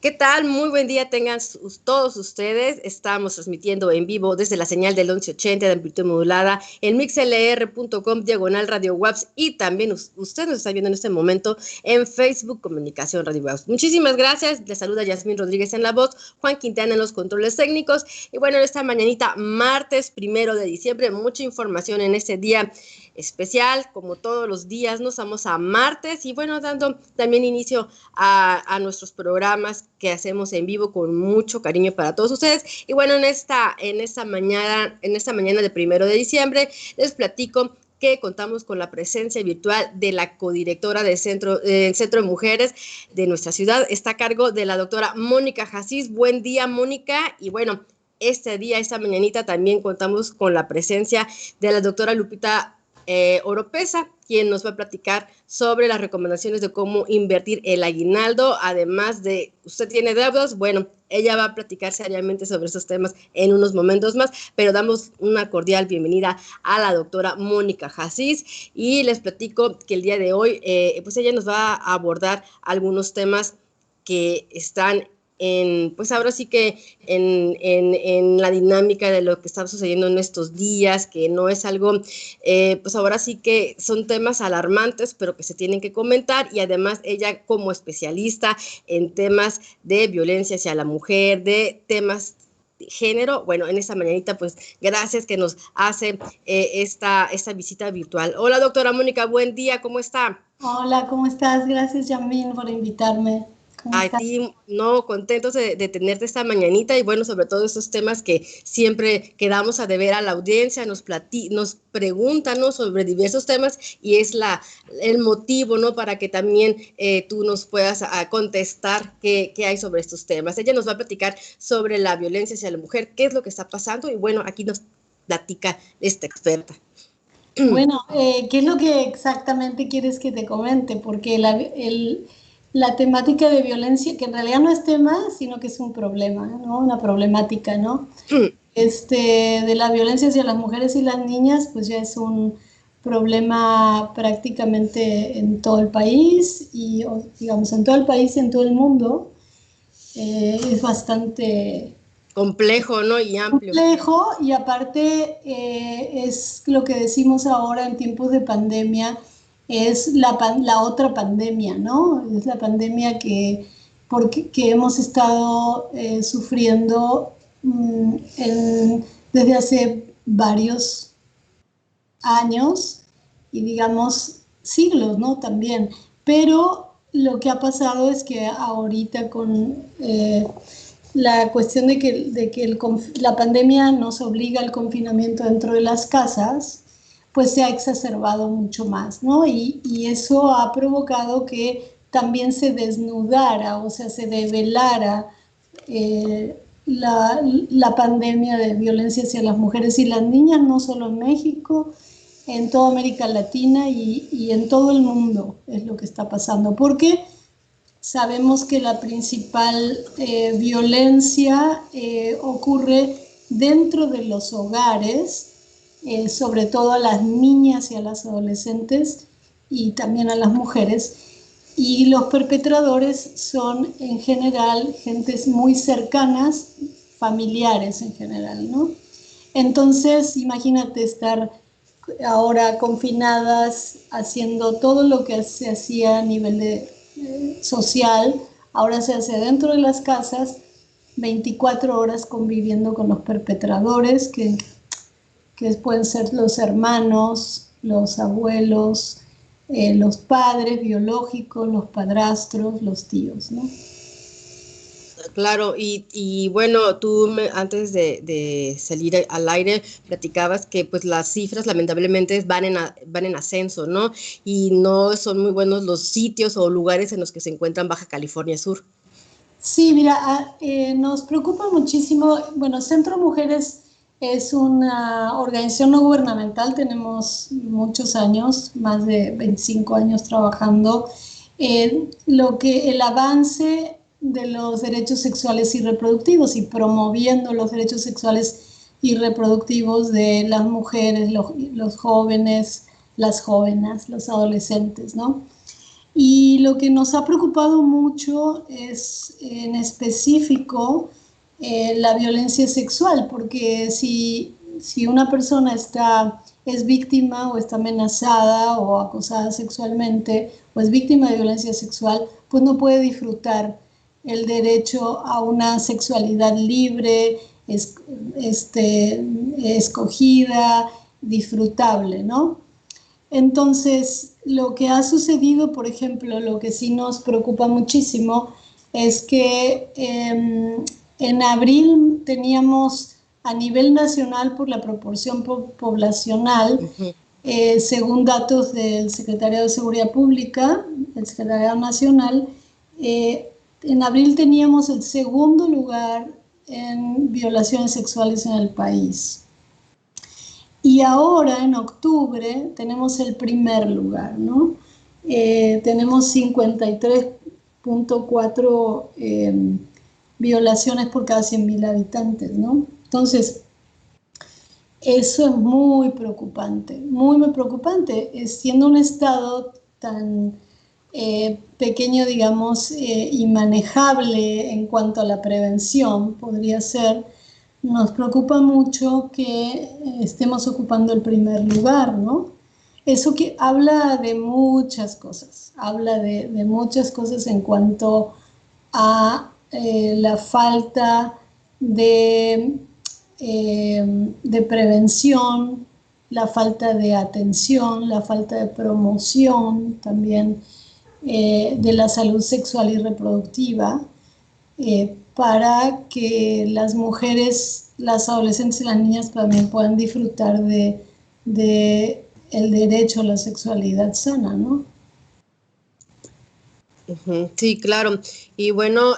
¿Qué tal? Muy buen día tengan todos ustedes. Estamos transmitiendo en vivo desde la señal del 1180 de amplitud modulada en mixlr.com/Radio WAPS y también usted nos está viendo en este momento en Facebook Comunicación Radio WAPS. Muchísimas gracias. Les saluda Yasmín Rodríguez en la voz, Juan Quintana en los controles técnicos. Y bueno, en esta mañanita, martes 1 de diciembre, mucha información en este día especial, como todos los días, nos vamos a martes y bueno, dando también inicio a nuestros programas que hacemos en vivo con mucho cariño para todos ustedes. Y bueno, en esta mañana de 1 de diciembre, les platico que contamos con la presencia virtual de la codirectora del Centro de Mujeres de nuestra ciudad. Está a cargo de la doctora Mónica Jasís. Buen día, Mónica. Y bueno, esta mañanita también contamos con la presencia de la doctora Lupita Oropesa, quien nos va a platicar sobre las recomendaciones de cómo invertir el aguinaldo. Además de, ¿usted tiene deudas? Bueno, ella va a platicar seriamente sobre esos temas en unos momentos más, pero damos una cordial bienvenida a la doctora Mónica Jasís y les platico que el día de hoy, pues ella nos va a abordar algunos temas que están pues ahora sí que en la dinámica de lo que está sucediendo en estos días, que no es algo, pues ahora sí que son temas alarmantes, pero que se tienen que comentar, y además ella como especialista en temas de violencia hacia la mujer, de temas de género, bueno, en esta mañanita, pues gracias que nos hace esta visita virtual. Hola, doctora Mónica, buen día, ¿cómo está? Hola, ¿cómo estás? Gracias, Yasmín, por invitarme. ¿Cómo A estás? ti, no, contentos de tenerte esta mañanita y bueno, sobre todo esos temas que siempre quedamos a deber a la audiencia, nos preguntan, ¿no?, sobre diversos temas y es el motivo, ¿no?, para que también tú nos puedas contestar qué hay sobre estos temas. Ella nos va a platicar sobre la violencia hacia la mujer, qué es lo que está pasando y bueno, aquí nos platica esta experta. Bueno, ¿qué es lo que exactamente quieres que te comente? Porque la temática de violencia, que en realidad no es tema, sino que es un problema, ¿no? Una problemática, ¿no? De la violencia hacia las mujeres y las niñas, pues ya es un problema prácticamente en todo el país y, digamos, en todo el país y en todo el mundo. Es bastante complejo, ¿no?, y amplio. Complejo, y aparte es lo que decimos ahora en tiempos de pandemia, es la otra pandemia, ¿no? Es la pandemia que hemos estado sufriendo desde hace varios años y digamos siglos, ¿no? También. Pero lo que ha pasado es que ahorita con la cuestión de que la pandemia nos obliga al confinamiento dentro de las casas, pues se ha exacerbado mucho más, ¿no? Y eso ha provocado que también se desnudara, o sea, se develara la pandemia de violencia hacia las mujeres y las niñas, no solo en México, en toda América Latina y en todo el mundo es lo que está pasando. Porque sabemos que la principal violencia ocurre dentro de los hogares, sobre todo a las niñas y a las adolescentes y también a las mujeres. Y los perpetradores son en general gentes muy cercanas, familiares en general, ¿no? Entonces, imagínate estar ahora confinadas haciendo todo lo que se hacía a nivel social, ahora se hace dentro de las casas, 24 horas conviviendo con los perpetradores, que pueden ser los hermanos, los abuelos, los padres biológicos, los padrastros, los tíos, ¿no? Claro, y bueno, tú antes de salir al aire platicabas que pues las cifras lamentablemente van en ascenso, ¿no? Y no son muy buenos los sitios o lugares en los que se encuentran Baja California Sur. Sí, mira, nos preocupa muchísimo. Bueno, Centro Mujeres es una organización no gubernamental, tenemos muchos años, más de 25 años trabajando en el avance de los derechos sexuales y reproductivos y promoviendo los derechos sexuales y reproductivos de las mujeres, los jóvenes, las jóvenes, los adolescentes, ¿no? Y lo que nos ha preocupado mucho es en específico la violencia sexual, porque si una persona es víctima o está amenazada o acosada sexualmente o es víctima de violencia sexual, pues no puede disfrutar el derecho a una sexualidad libre, escogida, disfrutable, ¿no? Entonces, lo que ha sucedido, por ejemplo, lo que sí nos preocupa muchísimo es que en abril teníamos a nivel nacional por la proporción poblacional, según datos del Secretariado de Seguridad Pública, el Secretariado Nacional, en abril teníamos el segundo lugar en violaciones sexuales en el país. Y ahora, en octubre, tenemos el primer lugar, ¿no? Tenemos 53.4 violaciones por cada 100.000 habitantes, ¿no? Entonces, eso es muy preocupante, muy, muy preocupante. Siendo un estado tan pequeño, digamos, y manejable en cuanto a la prevención, podría ser, nos preocupa mucho que estemos ocupando el primer lugar, ¿no? Eso que habla de muchas cosas, habla de muchas cosas en cuanto a la falta de prevención, la falta de atención, la falta de promoción también de la salud sexual y reproductiva, para que las mujeres, las adolescentes y las niñas también puedan disfrutar de el derecho a la sexualidad sana, ¿no? Sí, claro. Y bueno,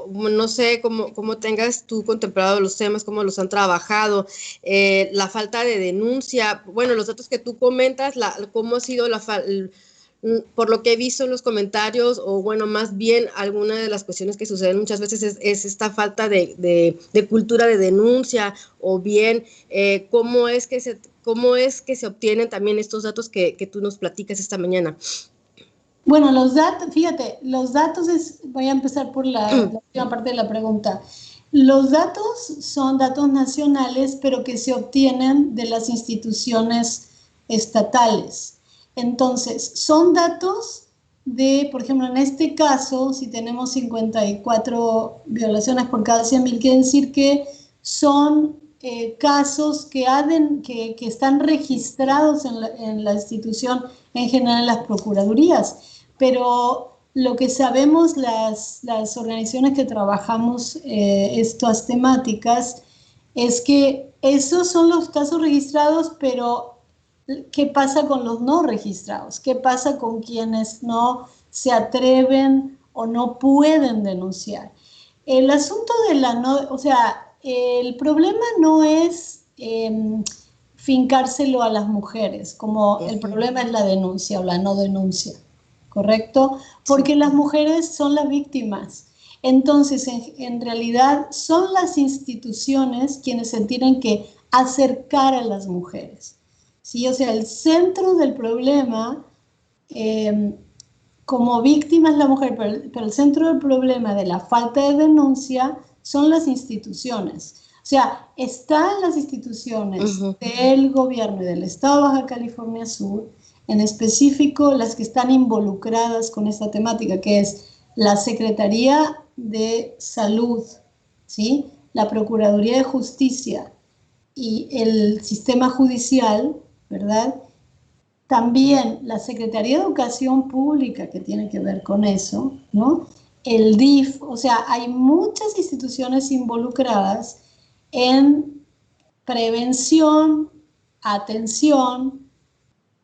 no sé cómo tengas tú contemplado los temas, cómo los han trabajado, la falta de denuncia, bueno, los datos que tú comentas, cómo ha sido por lo que he visto en los comentarios, o bueno, más bien alguna de las cuestiones que suceden muchas veces es esta falta de cultura de denuncia, o bien cómo es que se obtienen también estos datos que tú nos platicas esta mañana. Bueno, los datos, fíjate, los datos voy a empezar por la última parte de la pregunta. Los datos son datos nacionales, pero que se obtienen de las instituciones estatales. Entonces, son datos por ejemplo, en este caso, si tenemos 54 violaciones por cada 100.000, quiere decir que son casos que están registrados en la institución, en general en las procuradurías. Pero lo que sabemos las organizaciones que trabajamos estas temáticas es que esos son los casos registrados, pero ¿qué pasa con los no registrados? ¿Qué pasa con quienes no se atreven o no pueden denunciar? El asunto el problema no es fincárselo a las mujeres, como el problema es la denuncia o la no denuncia. ¿Correcto? Porque las mujeres son las víctimas. Entonces, en realidad, son las instituciones quienes se tienen que acercar a las mujeres. ¿Sí? O sea, el centro del problema, como víctima es la mujer, pero el centro del problema de la falta de denuncia son las instituciones. O sea, están las instituciones del gobierno y del Estado de Baja California Sur, en específico las que están involucradas con esta temática, que es la Secretaría de Salud, ¿sí? La Procuraduría de Justicia y el sistema judicial, ¿verdad? También la Secretaría de Educación Pública, que tiene que ver con eso, ¿no? El DIF, o sea, hay muchas instituciones involucradas en prevención, atención,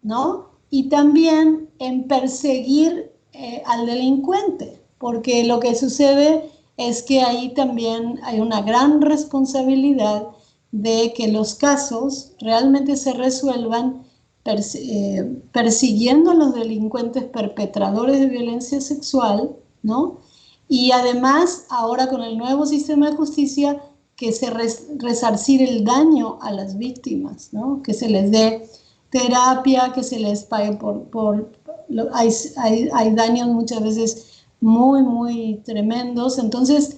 ¿no? Y también en perseguir al delincuente, porque lo que sucede es que ahí también hay una gran responsabilidad de que los casos realmente se resuelvan persiguiendo a los delincuentes perpetradores de violencia sexual, ¿no? Y además, ahora con el nuevo sistema de justicia, que se resarcir el daño a las víctimas, ¿no? Que se les dé terapia, que se les pague hay daños muchas veces muy, muy tremendos. Entonces,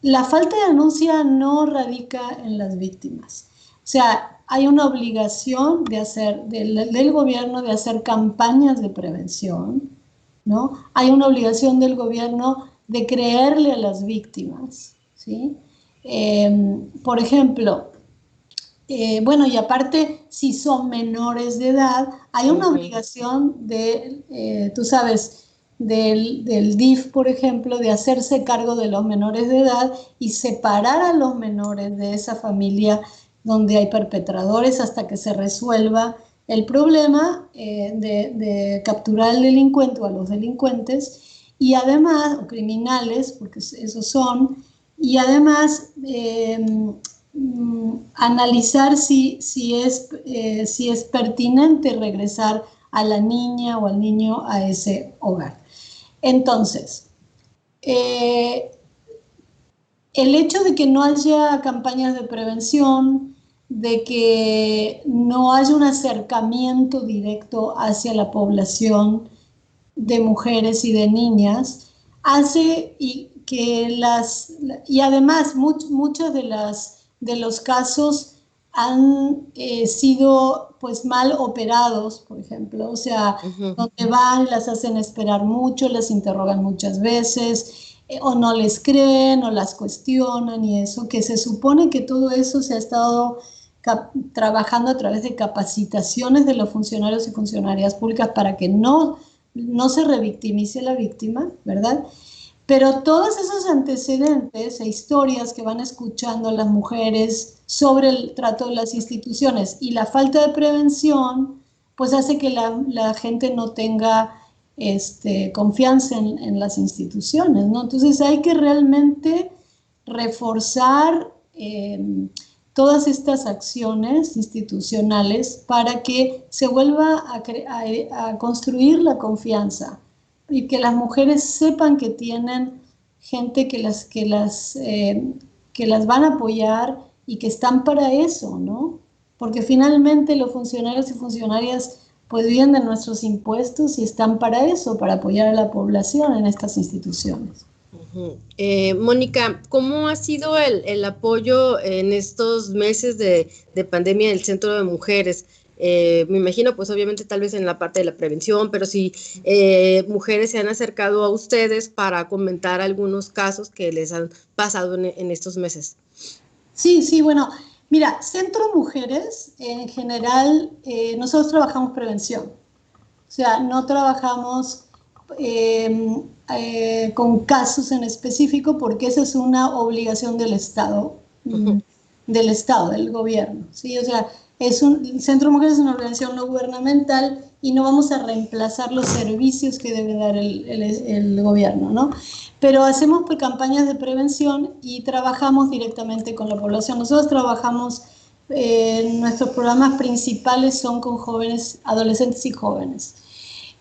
la falta de denuncia no radica en las víctimas. O sea, hay una obligación del gobierno de hacer campañas de prevención, ¿no? Hay una obligación del gobierno de creerle a las víctimas, ¿sí? Por ejemplo, bueno, y aparte, si son menores de edad, hay una obligación tú sabes, del DIF, por ejemplo, de hacerse cargo de los menores de edad y separar a los menores de esa familia donde hay perpetradores hasta que se resuelva el problema de capturar al delincuente o a los delincuentes y además, o criminales, porque esos son, y además analizar si es pertinente regresar a la niña o al niño a ese hogar. Entonces, el hecho de que no haya campañas de prevención, de que no haya un acercamiento directo hacia la población de mujeres y de niñas, hace y además muchos de los casos han sido pues mal operados, por ejemplo, o sea, donde van, las hacen esperar mucho, las interrogan muchas veces, o no les creen, o las cuestionan y eso, que se supone que todo eso se ha estado trabajando a través de capacitaciones de los funcionarios y funcionarias públicas para que no se revictimice la víctima, ¿verdad? Pero todos esos antecedentes e historias que van escuchando las mujeres sobre el trato de las instituciones y la falta de prevención, pues hace que la gente no tenga confianza en las instituciones, ¿no? Entonces hay que realmente reforzar todas estas acciones institucionales para que se vuelva a construir la confianza y que las mujeres sepan que tienen gente que las van a apoyar y que están para eso, ¿no? Porque finalmente los funcionarios y funcionarias pues viven de nuestros impuestos y están para eso, para apoyar a la población en estas instituciones. Mónica, ¿cómo ha sido el apoyo en estos meses de pandemia en el Centro de Mujeres? Me imagino, pues obviamente tal vez en la parte de la prevención, pero si mujeres se han acercado a ustedes para comentar algunos casos que les han pasado en estos meses. Sí, bueno, mira, Centro Mujeres, en general, nosotros trabajamos prevención. O sea, no trabajamos con casos en específico porque esa es una obligación del Estado, del gobierno, ¿sí? O sea, el Centro Mujeres es una organización no gubernamental y no vamos a reemplazar los servicios que debe dar el gobierno, ¿no? Pero hacemos campañas de prevención y trabajamos directamente con la población. Nosotros trabajamos, nuestros programas principales son con jóvenes, adolescentes y jóvenes.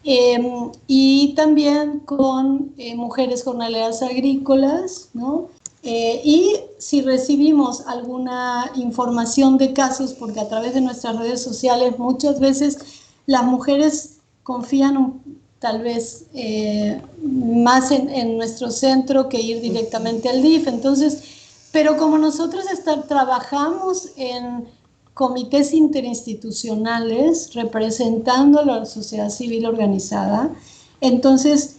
Y también con mujeres jornaleras agrícolas, ¿no? Y si recibimos alguna información de casos, porque a través de nuestras redes sociales muchas veces las mujeres confían tal vez más en nuestro centro que ir directamente al DIF. Entonces, pero como nosotros trabajamos en comités interinstitucionales representando a la sociedad civil organizada, entonces,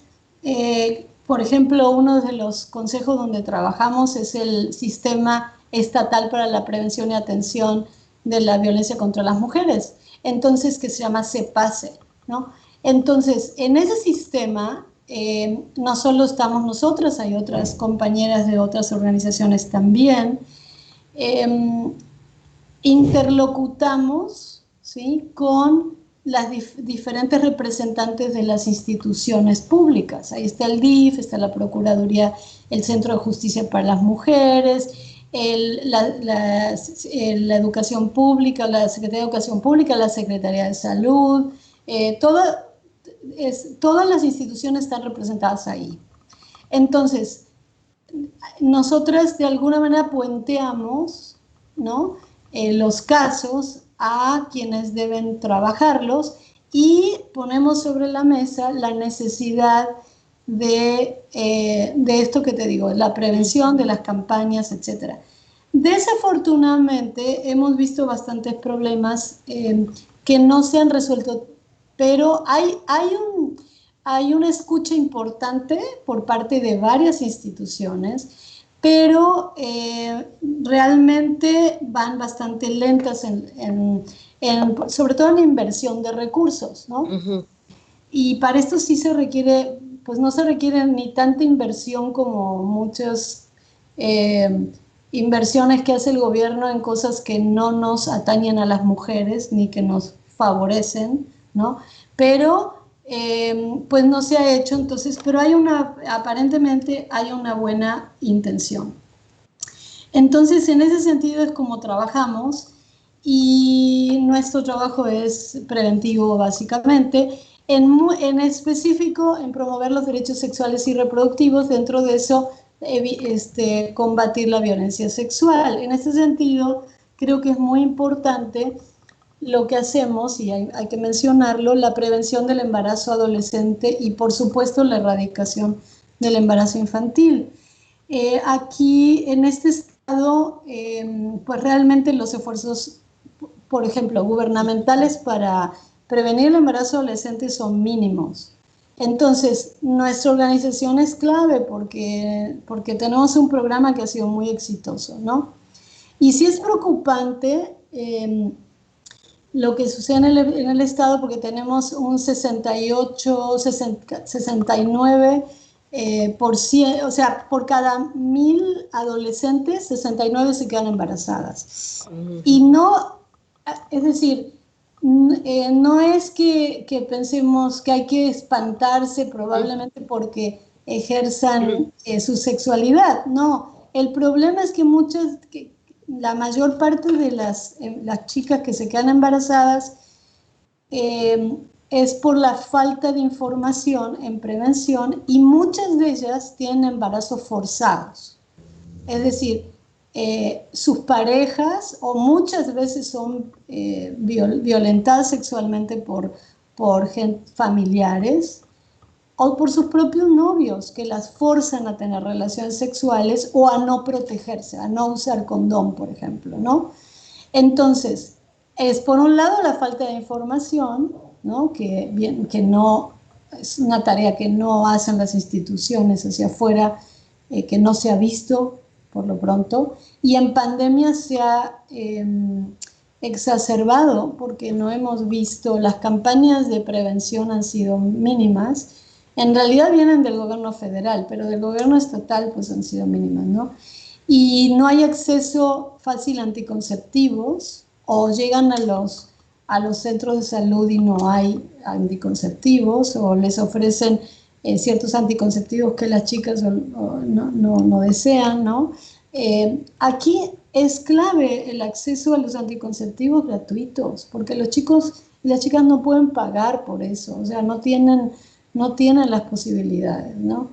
por ejemplo, uno de los consejos donde trabajamos es el Sistema Estatal para la Prevención y Atención de la Violencia contra las Mujeres, entonces que se llama CEPACE, ¿no? Entonces, en ese sistema no solo estamos nosotras, hay otras compañeras de otras organizaciones también. Interlocutamos, ¿sí?, con las diferentes representantes de las instituciones públicas. Ahí está el DIF, está la Procuraduría, el Centro de Justicia para las Mujeres, la Educación Pública, la Secretaría de Educación Pública, la Secretaría de Salud, todas las instituciones están representadas ahí. Entonces, nosotras de alguna manera puenteamos, ¿no?, los casos a quienes deben trabajarlos y ponemos sobre la mesa la necesidad de esto que te digo, la prevención, de las campañas, etc. Desafortunadamente hemos visto bastantes problemas que no se han resuelto, pero hay una escucha importante por parte de varias instituciones, pero realmente van bastante lentas sobre todo en la inversión de recursos, ¿no? Ujú. Y para esto sí se requiere, pues no se requiere ni tanta inversión como muchas inversiones que hace el gobierno en cosas que no nos atañen a las mujeres ni que nos favorecen, ¿no? Pero pues no se ha hecho, entonces, pero aparentemente hay una buena intención. Entonces, en ese sentido es como trabajamos y nuestro trabajo es preventivo básicamente, en específico en promover los derechos sexuales y reproductivos, dentro de eso combatir la violencia sexual. En este sentido, creo que es muy importante lo que hacemos, y hay que mencionarlo, la prevención del embarazo adolescente y por supuesto la erradicación del embarazo infantil. Aquí en este estado, pues realmente los esfuerzos, por ejemplo, gubernamentales para prevenir el embarazo adolescente son mínimos. Entonces, nuestra organización es clave porque tenemos un programa que ha sido muy exitoso, ¿no? Y sí es preocupante lo que sucede en el estado, porque tenemos un 68, 69 o sea, por cada 1000 adolescentes, 69 se quedan embarazadas. Y no, es decir, no es que pensemos que hay que espantarse probablemente porque ejerzan su sexualidad, no. El problema es que la mayor parte de las chicas que se quedan embarazadas es por la falta de información en prevención, y muchas de ellas tienen embarazos forzados. Es decir, sus parejas o muchas veces son violentadas sexualmente por familiares o por sus propios novios, que las forzan a tener relaciones sexuales o a no protegerse, a no usar condón, por ejemplo, ¿no? Entonces, es por un lado la falta de información, ¿no? Que no, es una tarea que no hacen las instituciones hacia afuera, que no se ha visto por lo pronto, y en pandemia se ha exacerbado porque no hemos visto, las campañas de prevención han sido mínimas. En realidad vienen del gobierno federal, pero del gobierno estatal pues han sido mínimas, ¿no? Y no hay acceso fácil a anticonceptivos, o llegan a los centros de salud y no hay anticonceptivos, o les ofrecen ciertos anticonceptivos que las chicas no desean, ¿no? Aquí es clave el acceso a los anticonceptivos gratuitos, porque los chicos y las chicas no pueden pagar por eso, o sea, no tienen las posibilidades, ¿no?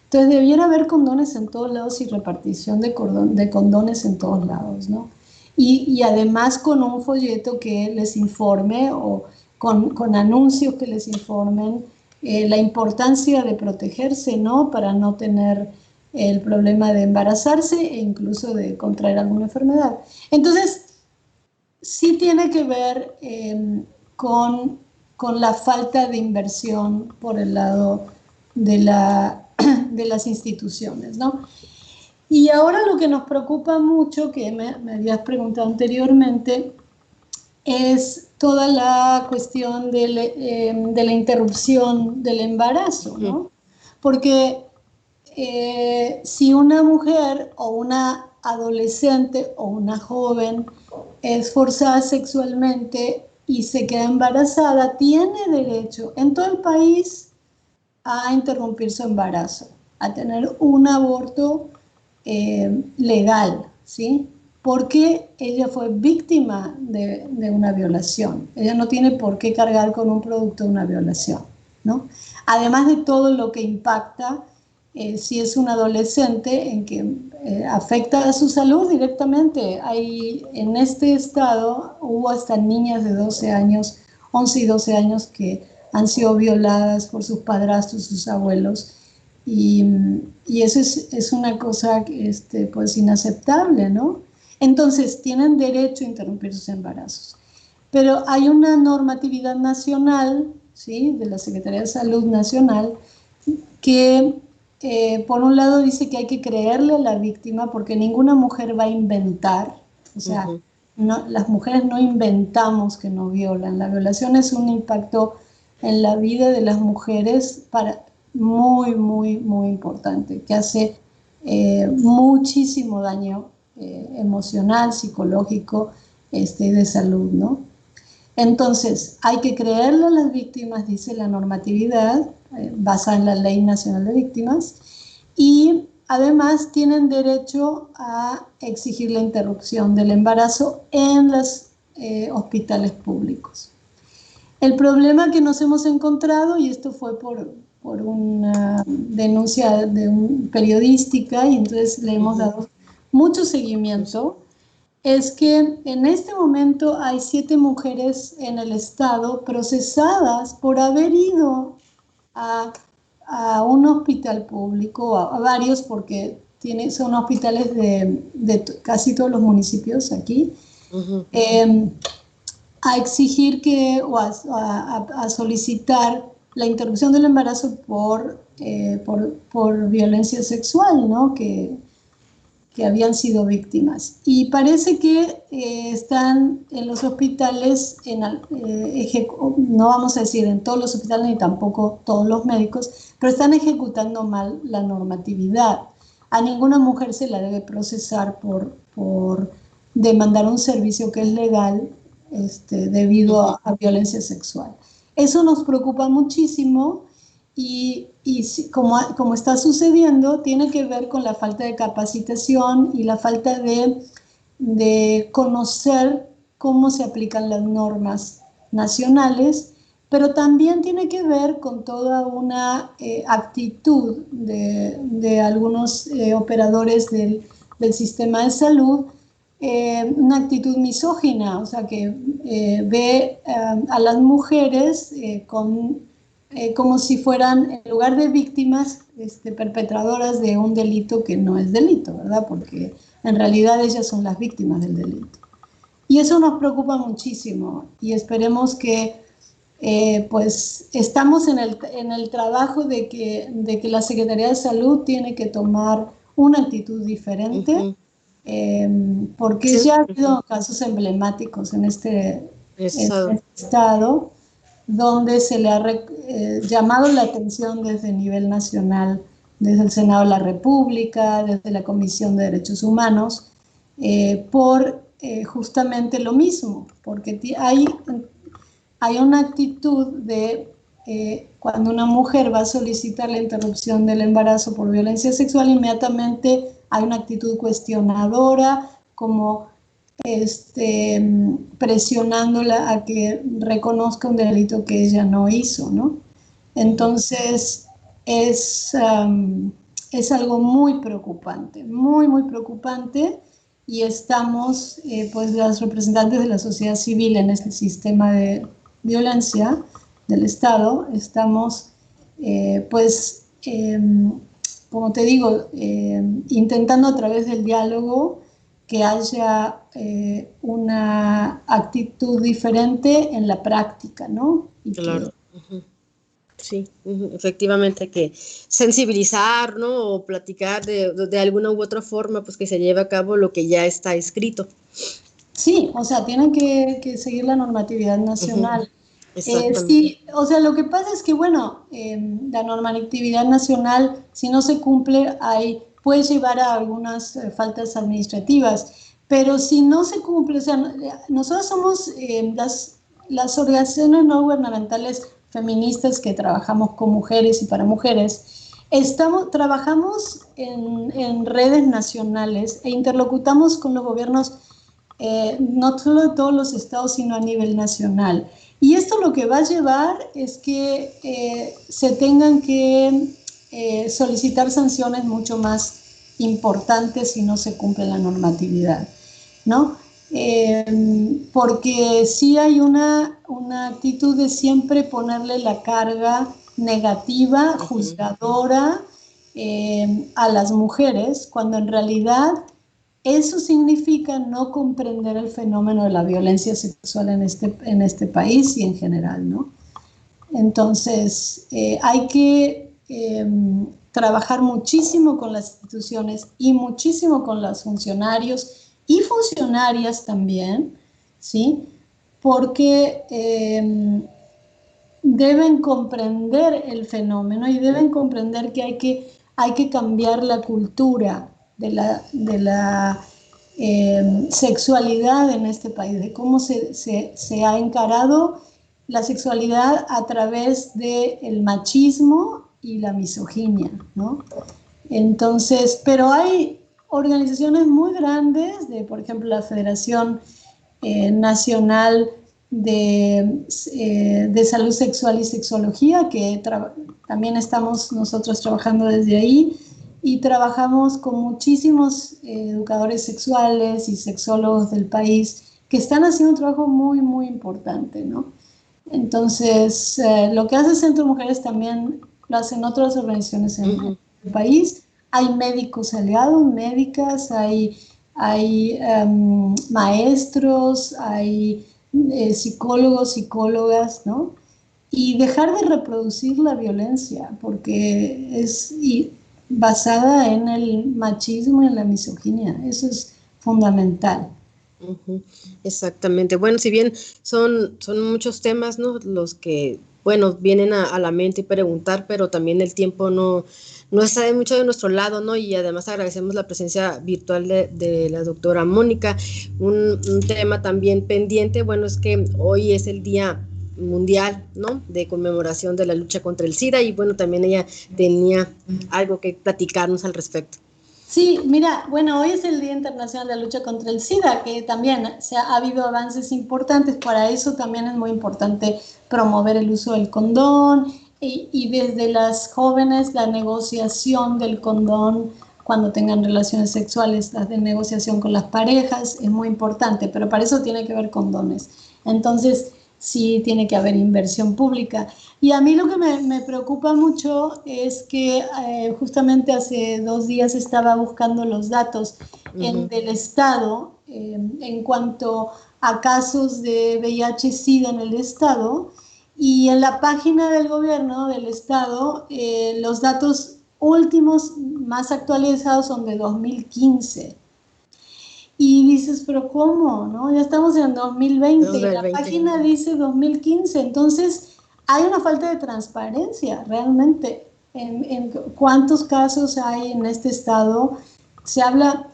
Entonces debiera haber condones en todos lados y repartición de condones en todos lados, ¿no? Y además con un folleto que les informe, o con anuncios que les informen la importancia de protegerse, ¿no? Para no tener el problema de embarazarse e incluso de contraer alguna enfermedad. Entonces, sí tiene que ver con la falta de inversión por el lado de las instituciones, ¿no? Y ahora lo que nos preocupa mucho, que me habías preguntado anteriormente, es toda la cuestión de la interrupción del embarazo, ¿no? Porque si una mujer o una adolescente o una joven es forzada sexualmente y se queda embarazada, tiene derecho en todo el país a interrumpir su embarazo, a tener un aborto legal, ¿sí? Porque ella fue víctima de una violación. Ella no tiene por qué cargar con un producto de una violación, ¿no? Además de todo lo que impacta, si es un adolescente, en que afecta a su salud directamente. En este estado hubo hasta niñas de 12 años 11 y 12 años que han sido violadas por sus padrastros, sus abuelos. Y eso es una cosa pues inaceptable, ¿no? Entonces, tienen derecho a interrumpir sus embarazos. Pero hay una normatividad nacional, ¿sí?, de la Secretaría de Salud Nacional, que por un lado dice que hay que creerle a la víctima porque ninguna mujer va a inventar, o sea, no, las mujeres no inventamos que nos violan. La violación es un impacto en la vida de las mujeres muy, muy, muy importante, que hace muchísimo daño emocional, psicológico, de salud, ¿no? Entonces, hay que creerle a las víctimas, dice la normatividad, basada en la Ley Nacional de Víctimas, y además tienen derecho a exigir la interrupción del embarazo en los hospitales públicos. El problema que nos hemos encontrado, y esto fue por una denuncia periodística, y entonces le hemos dado mucho seguimiento, es que en este momento hay 7 mujeres en el estado procesadas por haber ido a un hospital público, a varios, porque son hospitales de casi todos los municipios aquí, a exigir o a solicitar la interrupción del embarazo por violencia sexual, ¿no?, que habían sido víctimas. Y parece que están en los hospitales, no vamos a decir en todos los hospitales ni tampoco todos los médicos, pero están ejecutando mal la normatividad. A ninguna mujer se la debe procesar por demandar un servicio que es legal debido a violencia sexual. Eso nos preocupa muchísimo. Y como está sucediendo, tiene que ver con la falta de capacitación y la falta de conocer cómo se aplican las normas nacionales, pero también tiene que ver con toda una actitud de algunos operadores del sistema de salud, una actitud misógina, o sea, que ve a las mujeres como si fueran, en lugar de víctimas, perpetradoras de un delito que no es delito, ¿verdad? Porque en realidad ellas son las víctimas del delito. Y eso nos preocupa muchísimo y esperemos que, pues, estamos en el trabajo de que la Secretaría de Salud tiene que tomar una actitud diferente, porque ya ha habido casos emblemáticos en este estado, donde se le ha llamado la atención desde el nivel nacional, desde el Senado de la República, desde la Comisión de Derechos Humanos, por justamente lo mismo, porque hay una actitud de cuando una mujer va a solicitar la interrupción del embarazo por violencia sexual, inmediatamente hay una actitud cuestionadora, como presionándola a que reconozca un delito que ella no hizo, ¿no? Entonces es algo muy preocupante, muy, muy preocupante, y estamos, pues las representantes de la sociedad civil en este sistema de violencia del Estado, estamos, como te digo, intentando a través del diálogo que haya una actitud diferente en la práctica, ¿no? Claro. Sí, efectivamente, que sensibilizar, ¿no? O platicar de alguna u otra forma, pues que se lleve a cabo lo que ya está escrito. Sí, o sea, tienen que seguir la normatividad nacional. Sí, o sea, lo que pasa es que, bueno, la normatividad nacional, si no se cumple, puede llevar a algunas faltas administrativas, pero si no se cumple, o sea, nosotros somos las organizaciones no gubernamentales feministas que trabajamos con mujeres y para mujeres, trabajamos en redes nacionales e interlocutamos con los gobiernos, no solo de todos los estados, sino a nivel nacional. Y esto lo que va a llevar es que se tengan que solicitar sanciones mucho más importantes si no se cumple la normatividad, ¿no? Porque sí hay una una actitud de siempre ponerle la carga negativa, juzgadora a las mujeres, cuando en realidad eso significa no comprender el fenómeno de la violencia sexual en este país y en general, ¿no? Entonces, hay que trabajar muchísimo con las instituciones y muchísimo con los funcionarios y funcionarias también, ¿sí? Porque deben comprender el fenómeno y deben comprender que hay que cambiar la cultura de la sexualidad en este país, de cómo se ha encarado la sexualidad a través del machismo y la misoginia, ¿no? Entonces, pero hay organizaciones muy grandes, por ejemplo, la Federación Nacional de Salud Sexual y Sexología, que también estamos nosotros trabajando desde ahí, y trabajamos con muchísimos educadores sexuales y sexólogos del país que están haciendo un trabajo muy, muy importante, ¿no? Entonces, lo que hace Centro Mujeres también lo hacen otras organizaciones en el país. Hay médicos aliados, médicas, hay maestros, hay psicólogos, psicólogas, ¿no? Y dejar de reproducir la violencia, porque es basada en el machismo y en la misoginia. Eso es fundamental. Exactamente. Bueno, si bien son muchos temas, ¿no?, los que, bueno, vienen a la mente y preguntar, pero también el tiempo no está mucho de nuestro lado, ¿no? Y además agradecemos la presencia virtual de la doctora Mónica. Un tema también pendiente, bueno, es que hoy es el Día Mundial, ¿no?, de conmemoración de la lucha contra el SIDA, y bueno, también ella tenía algo que platicarnos al respecto. Sí, mira, bueno, hoy es el Día Internacional de la Lucha contra el SIDA, que también ha habido avances importantes. Para eso también es muy importante promover el uso del condón y desde las jóvenes la negociación del condón cuando tengan relaciones sexuales, la de negociación con las parejas es muy importante, pero para eso tiene que haber condones. Entonces, sí tiene que haber inversión pública. Y a mí lo que me preocupa mucho es que justamente hace 2 días estaba buscando los datos del Estado en cuanto a casos de VIH-Sida en el Estado, y en la página del gobierno del Estado los datos últimos más actualizados son de 2015. Y dices, pero ¿cómo? ¿No? Ya estamos en 2020, la página dice 2015, entonces hay una falta de transparencia realmente en cuántos casos hay en este estado. Se habla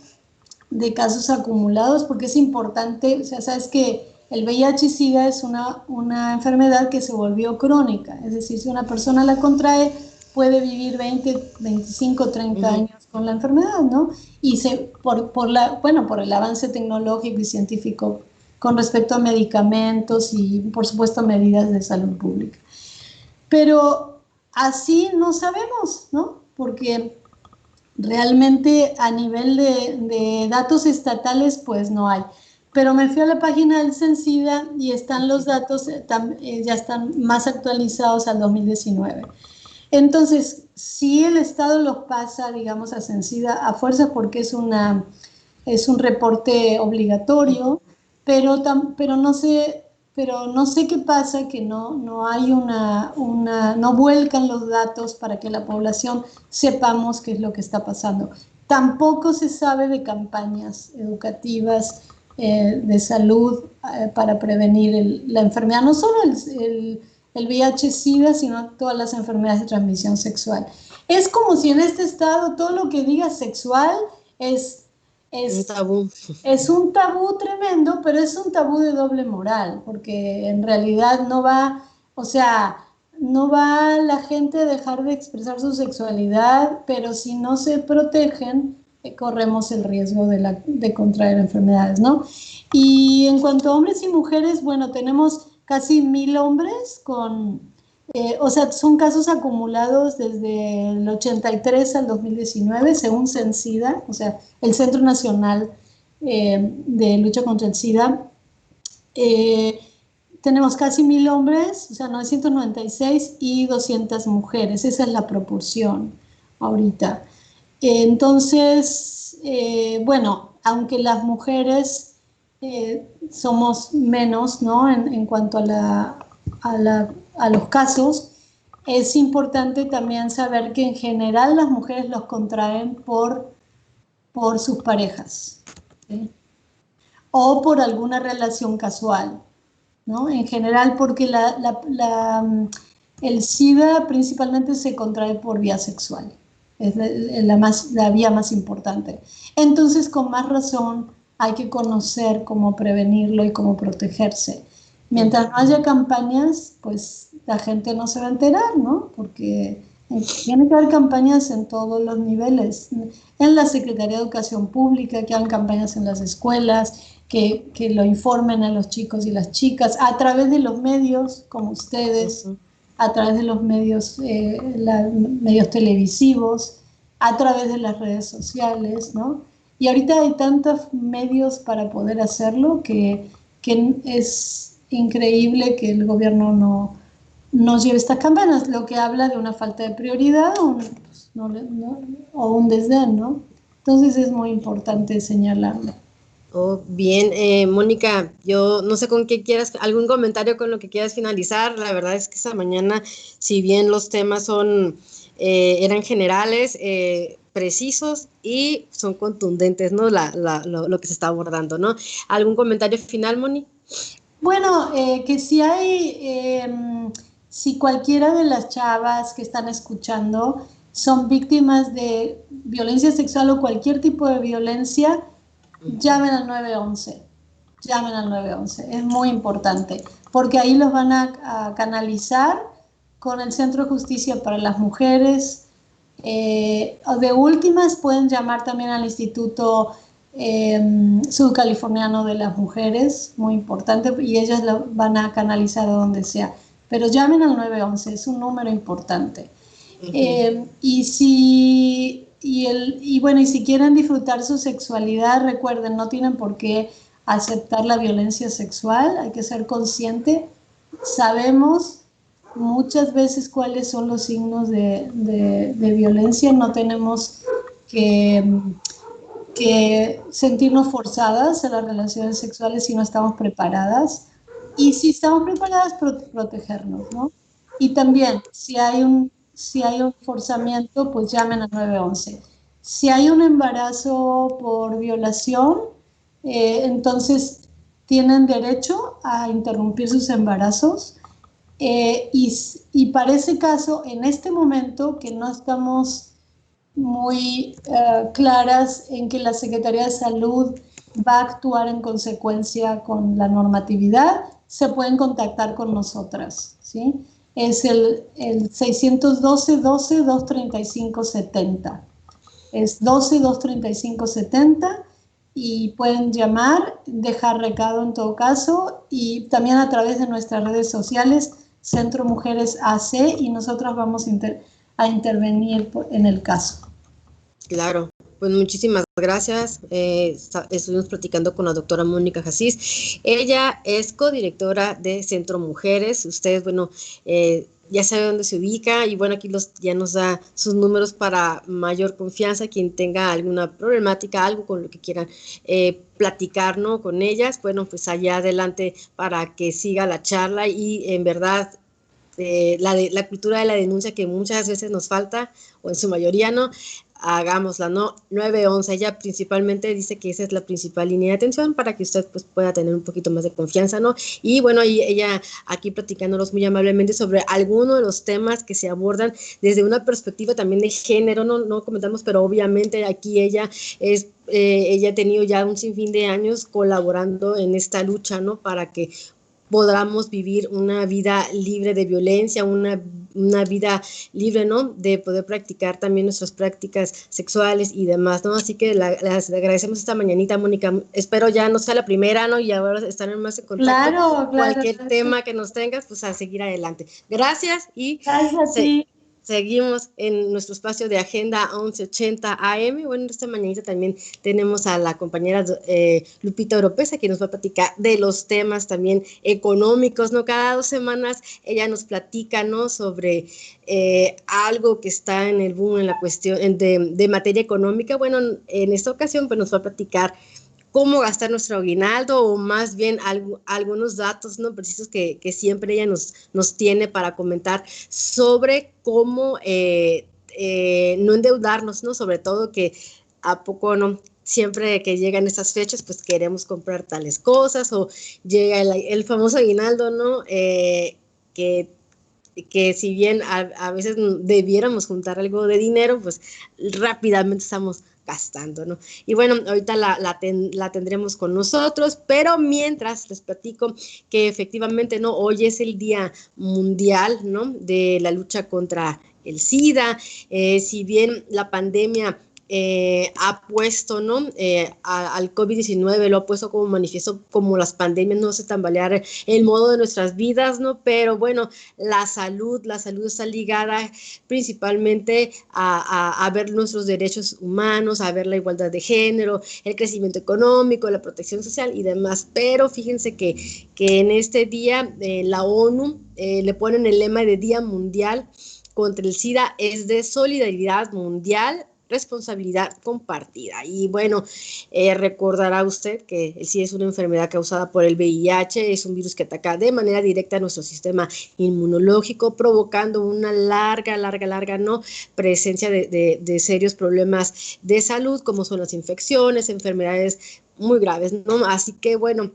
de casos acumulados porque es importante, o sea, sabes que el VIH-Sida es una enfermedad que se volvió crónica, es decir, si una persona la contrae, puede vivir 20, 25, 30 años con la enfermedad, ¿no? Y por el avance tecnológico y científico con respecto a medicamentos y, por supuesto, medidas de salud pública. Pero así no sabemos, ¿no? Porque realmente a nivel de datos estatales, pues no hay. Pero me fui a la página del CENSIDA y están los datos, ya están más actualizados al 2019. Entonces, si el Estado los pasa, digamos, a CENSIDA a fuerza porque es un reporte obligatorio, pero no sé qué pasa, que no hay no vuelcan los datos para que la población sepamos qué es lo que está pasando. Tampoco se sabe de campañas educativas de salud para prevenir la enfermedad, no solo el VIH-Sida, sino todas las enfermedades de transmisión sexual. Es como si en este estado todo lo que diga sexual es un tabú. Es un tabú tremendo, pero es un tabú de doble moral, porque en realidad no va la gente a dejar de expresar su sexualidad, pero si no se protegen, corremos el riesgo de contraer enfermedades, ¿no? Y en cuanto a hombres y mujeres, bueno, tenemos casi 1000 hombres son casos acumulados desde el 83 al 2019, según CENSIDA, o sea, el Centro Nacional de Lucha contra el SIDA. tenemos casi 1000 hombres, o sea, 996 y 200 mujeres. Esa es la proporción ahorita. Entonces, bueno, aunque las mujeres somos menos, ¿no? En cuanto a los casos, es importante también saber que en general las mujeres los contraen por sus parejas, ¿sí? O por alguna relación casual, ¿no? En general porque el SIDA principalmente se contrae por vía sexual, es la vía más importante. Entonces, con más razón, hay que conocer cómo prevenirlo y cómo protegerse. Mientras no haya campañas, pues la gente no se va a enterar, ¿no? Porque tiene que haber campañas en todos los niveles, en la Secretaría de Educación Pública, que hagan campañas en las escuelas, que lo informen a los chicos y las chicas, a través de los medios como ustedes, a través de los medios, medios televisivos, a través de las redes sociales, ¿no? Y ahorita hay tantos medios para poder hacerlo que es increíble que el gobierno no lleve estas campañas, lo que habla de una falta de prioridad o un desdén, ¿no? Entonces es muy importante señalarlo. Oh, bien, Mónica, yo no sé con qué quieras, algún comentario con lo que quieras finalizar. La verdad es que esta mañana, si bien los temas eran generales, precisos y son contundentes, ¿no? Lo que se está abordando, ¿no? ¿Algún comentario final, Moni? Bueno, que si cualquiera de las chavas que están escuchando son víctimas de violencia sexual o cualquier tipo de violencia, llamen al 911. Llamen al 911, es muy importante, porque ahí los van a canalizar con el Centro de Justicia para las Mujeres. De últimas pueden llamar también al Instituto Sudcaliforniano de las Mujeres, muy importante, y ellas lo van a canalizar a donde sea. Pero llamen al 911, es un número importante. Bueno, y si quieren disfrutar su sexualidad, recuerden, no tienen por qué aceptar la violencia sexual, hay que ser consciente. Sabemos muchas veces cuáles son los signos de violencia, no tenemos que sentirnos forzadas a las relaciones sexuales si no estamos preparadas. Y si estamos preparadas, protegernos, ¿no? Y también, si hay un forzamiento, pues llamen al 911. Si hay un embarazo por violación, entonces tienen derecho a interrumpir sus embarazos. Y para ese caso, en este momento que no estamos muy claras en que la Secretaría de Salud va a actuar en consecuencia con la normatividad, se pueden contactar con nosotras, ¿sí? Es el 612-12-235-70. Es 12-235-70 y pueden llamar, dejar recado en todo caso, y también a través de nuestras redes sociales, Centro Mujeres AC, y nosotras vamos a intervenir en el caso. Claro, pues muchísimas gracias. Estuvimos platicando con la doctora Mónica Jasís. Ella es codirectora de Centro Mujeres. Ustedes, bueno, ya saben dónde se ubica y bueno, aquí ya nos da sus números para mayor confianza. Quien tenga alguna problemática, algo con lo que quieran platicar, ¿no? Con ellas, bueno, pues allá adelante para que siga la charla y en verdad la cultura de la denuncia que muchas veces nos falta, o en su mayoría no, hagámosla, ¿no? 911, ella principalmente dice que esa es la principal línea de atención para que usted pues pueda tener un poquito más de confianza, ¿no? Y bueno, ella aquí platicándonos muy amablemente sobre algunos de los temas que se abordan desde una perspectiva también de género, no comentamos, pero obviamente aquí ella ha tenido ya un sinfín de años colaborando en esta lucha, ¿no? Para que podamos vivir una vida libre de violencia, una vida libre, ¿no? De poder practicar también nuestras prácticas sexuales y demás, ¿no? Así que le agradecemos esta mañanita, Mónica. Espero ya no sea la primera, ¿no? Y ahora estar más en contacto. Claro. Cualquier tema que nos tengas, pues a seguir adelante. Gracias y gracias a ti. Seguimos en nuestro espacio de Agenda 1180 AM. Bueno, esta mañanita también tenemos a la compañera Lupita Oropesa, que nos va a platicar de los temas también económicos, ¿no? Cada 2 semanas ella nos platica, ¿no? Sobre algo que está en el boom, en la cuestión de materia económica. Bueno, en esta ocasión pues nos va a platicar cómo gastar nuestro aguinaldo, o más bien algunos datos, ¿no? Precisos que siempre ella nos tiene para comentar sobre cómo no endeudarnos, ¿no? Sobre todo que a poco, ¿no? Siempre que llegan estas fechas, pues queremos comprar tales cosas, o llega el famoso aguinaldo, ¿no? Que si bien a veces debiéramos juntar algo de dinero, pues rápidamente estamos gastando, ¿no? Y bueno, ahorita la tendremos con nosotros, pero mientras les platico que efectivamente, ¿no? Hoy es el Día Mundial, ¿no? De la lucha contra el SIDA. Si bien la pandemia ha puesto, ¿no? Al COVID-19 lo ha puesto como manifiesto, como las pandemias no se tambalear el modo de nuestras vidas, ¿no? Pero bueno, la salud está ligada principalmente a ver nuestros derechos humanos, a ver la igualdad de género, el crecimiento económico, la protección social y demás. Pero fíjense que en este día la ONU le ponen el lema de Día Mundial contra el SIDA, es de solidaridad mundial, responsabilidad compartida. Y bueno, recordará usted que el SIDA es una enfermedad causada por el VIH, es un virus que ataca de manera directa a nuestro sistema inmunológico, provocando una larga, ¿no? Presencia de serios problemas de salud, como son las infecciones, enfermedades muy graves, ¿no? Así que bueno,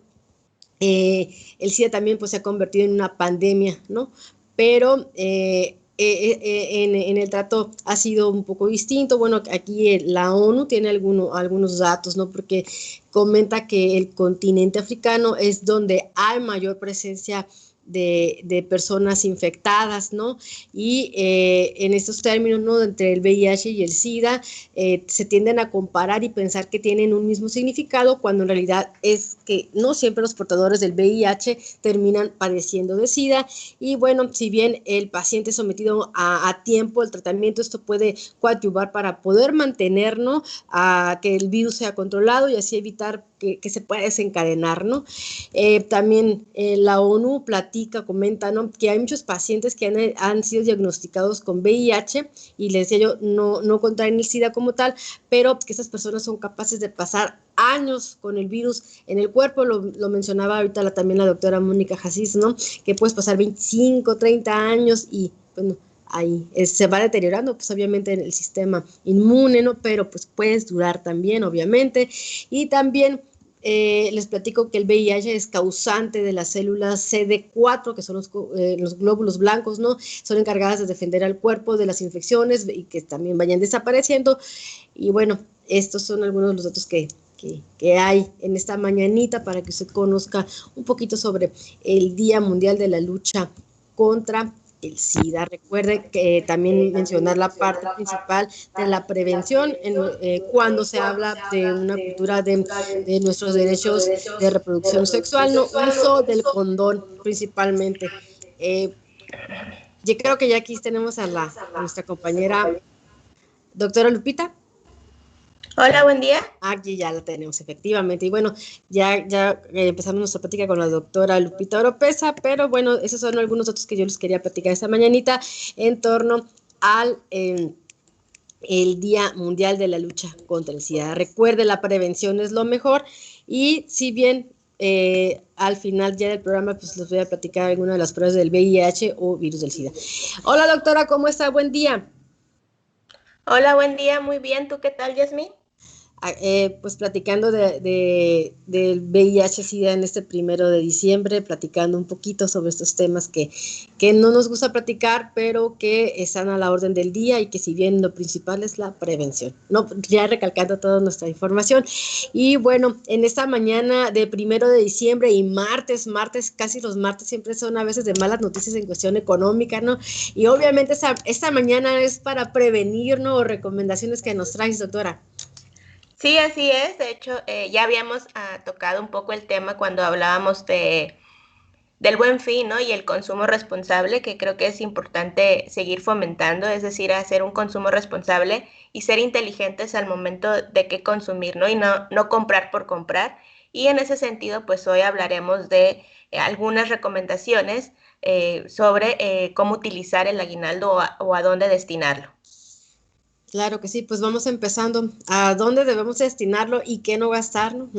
el SIDA también pues se ha convertido en una pandemia, ¿no? Pero en el trato ha sido un poco distinto. Bueno, aquí la ONU tiene algunos datos, ¿no? Porque comenta que el continente africano es donde hay mayor presencia de personas infectadas, ¿no? Y en estos términos, ¿no? Entre el VIH y el SIDA, se tienden a comparar y pensar que tienen un mismo significado, cuando en realidad es que no siempre los portadores del VIH terminan padeciendo de SIDA. Y bueno, si bien el paciente es sometido a tiempo el tratamiento, esto puede coadyuvar para poder mantener, ¿no? A que el virus sea controlado y así evitar que se pueda desencadenar, ¿no? También la ONU comenta, ¿no? Que hay muchos pacientes que han sido diagnosticados con VIH, y les decía yo, no contraen el SIDA como tal, pero que estas personas son capaces de pasar años con el virus en el cuerpo. Lo mencionaba ahorita también la doctora Mónica Jasís, ¿no? Que puedes pasar 25, 30 años y, bueno, ahí se va deteriorando, pues obviamente en el sistema inmune, ¿no? Pero pues puedes durar también, obviamente. Y también les platico que el VIH es causante de las células CD4, que son los glóbulos blancos, ¿no? Son encargadas de defender al cuerpo de las infecciones y que también vayan desapareciendo. Y bueno, estos son algunos de los datos que hay en esta mañanita, para que usted conozca un poquito sobre el Día Mundial de la Lucha contra el SIDA. Recuerde que también mencionar la parte principal de la prevención cuando se habla de una cultura de nuestros derechos de reproducción sexual, no uso del condón principalmente. Yo creo que ya aquí tenemos a nuestra compañera doctora Lupita. Hola, buen día. Aquí ya la tenemos, efectivamente. Y bueno, ya empezamos nuestra plática con la doctora Lupita Oropesa, pero bueno, esos son algunos datos que yo les quería platicar esta mañanita en torno al el Día Mundial de la Lucha contra el SIDA. Recuerde, la prevención es lo mejor, y si bien al final ya del programa pues les voy a platicar alguna de las pruebas del VIH o virus del SIDA. Hola doctora, ¿cómo está? Buen día. Hola, buen día, muy bien. ¿Tú qué tal, Yasmín? Pues platicando del VIH-Sida en este 1 de diciembre, platicando un poquito sobre estos temas que no nos gusta platicar, pero que están a la orden del día, y que si bien lo principal es la prevención, ¿no? Ya recalcando toda nuestra información. Y bueno, en esta mañana de 1 de diciembre y martes, casi los martes siempre son a veces de malas noticias en cuestión económica, ¿no? Y obviamente esta mañana es para prevenir, ¿no? Recomendaciones que nos traes, doctora. Sí, así es. De hecho, ya habíamos tocado un poco el tema cuando hablábamos de del buen fin, ¿no? Y el consumo responsable, que creo que es importante seguir fomentando, es decir, hacer un consumo responsable y ser inteligentes al momento de qué consumir, ¿no? Y no comprar por comprar. Y en ese sentido, pues hoy hablaremos de algunas recomendaciones sobre cómo utilizar el aguinaldo o a dónde destinarlo. Claro que sí, pues vamos empezando. ¿A dónde debemos destinarlo y qué no gastarlo?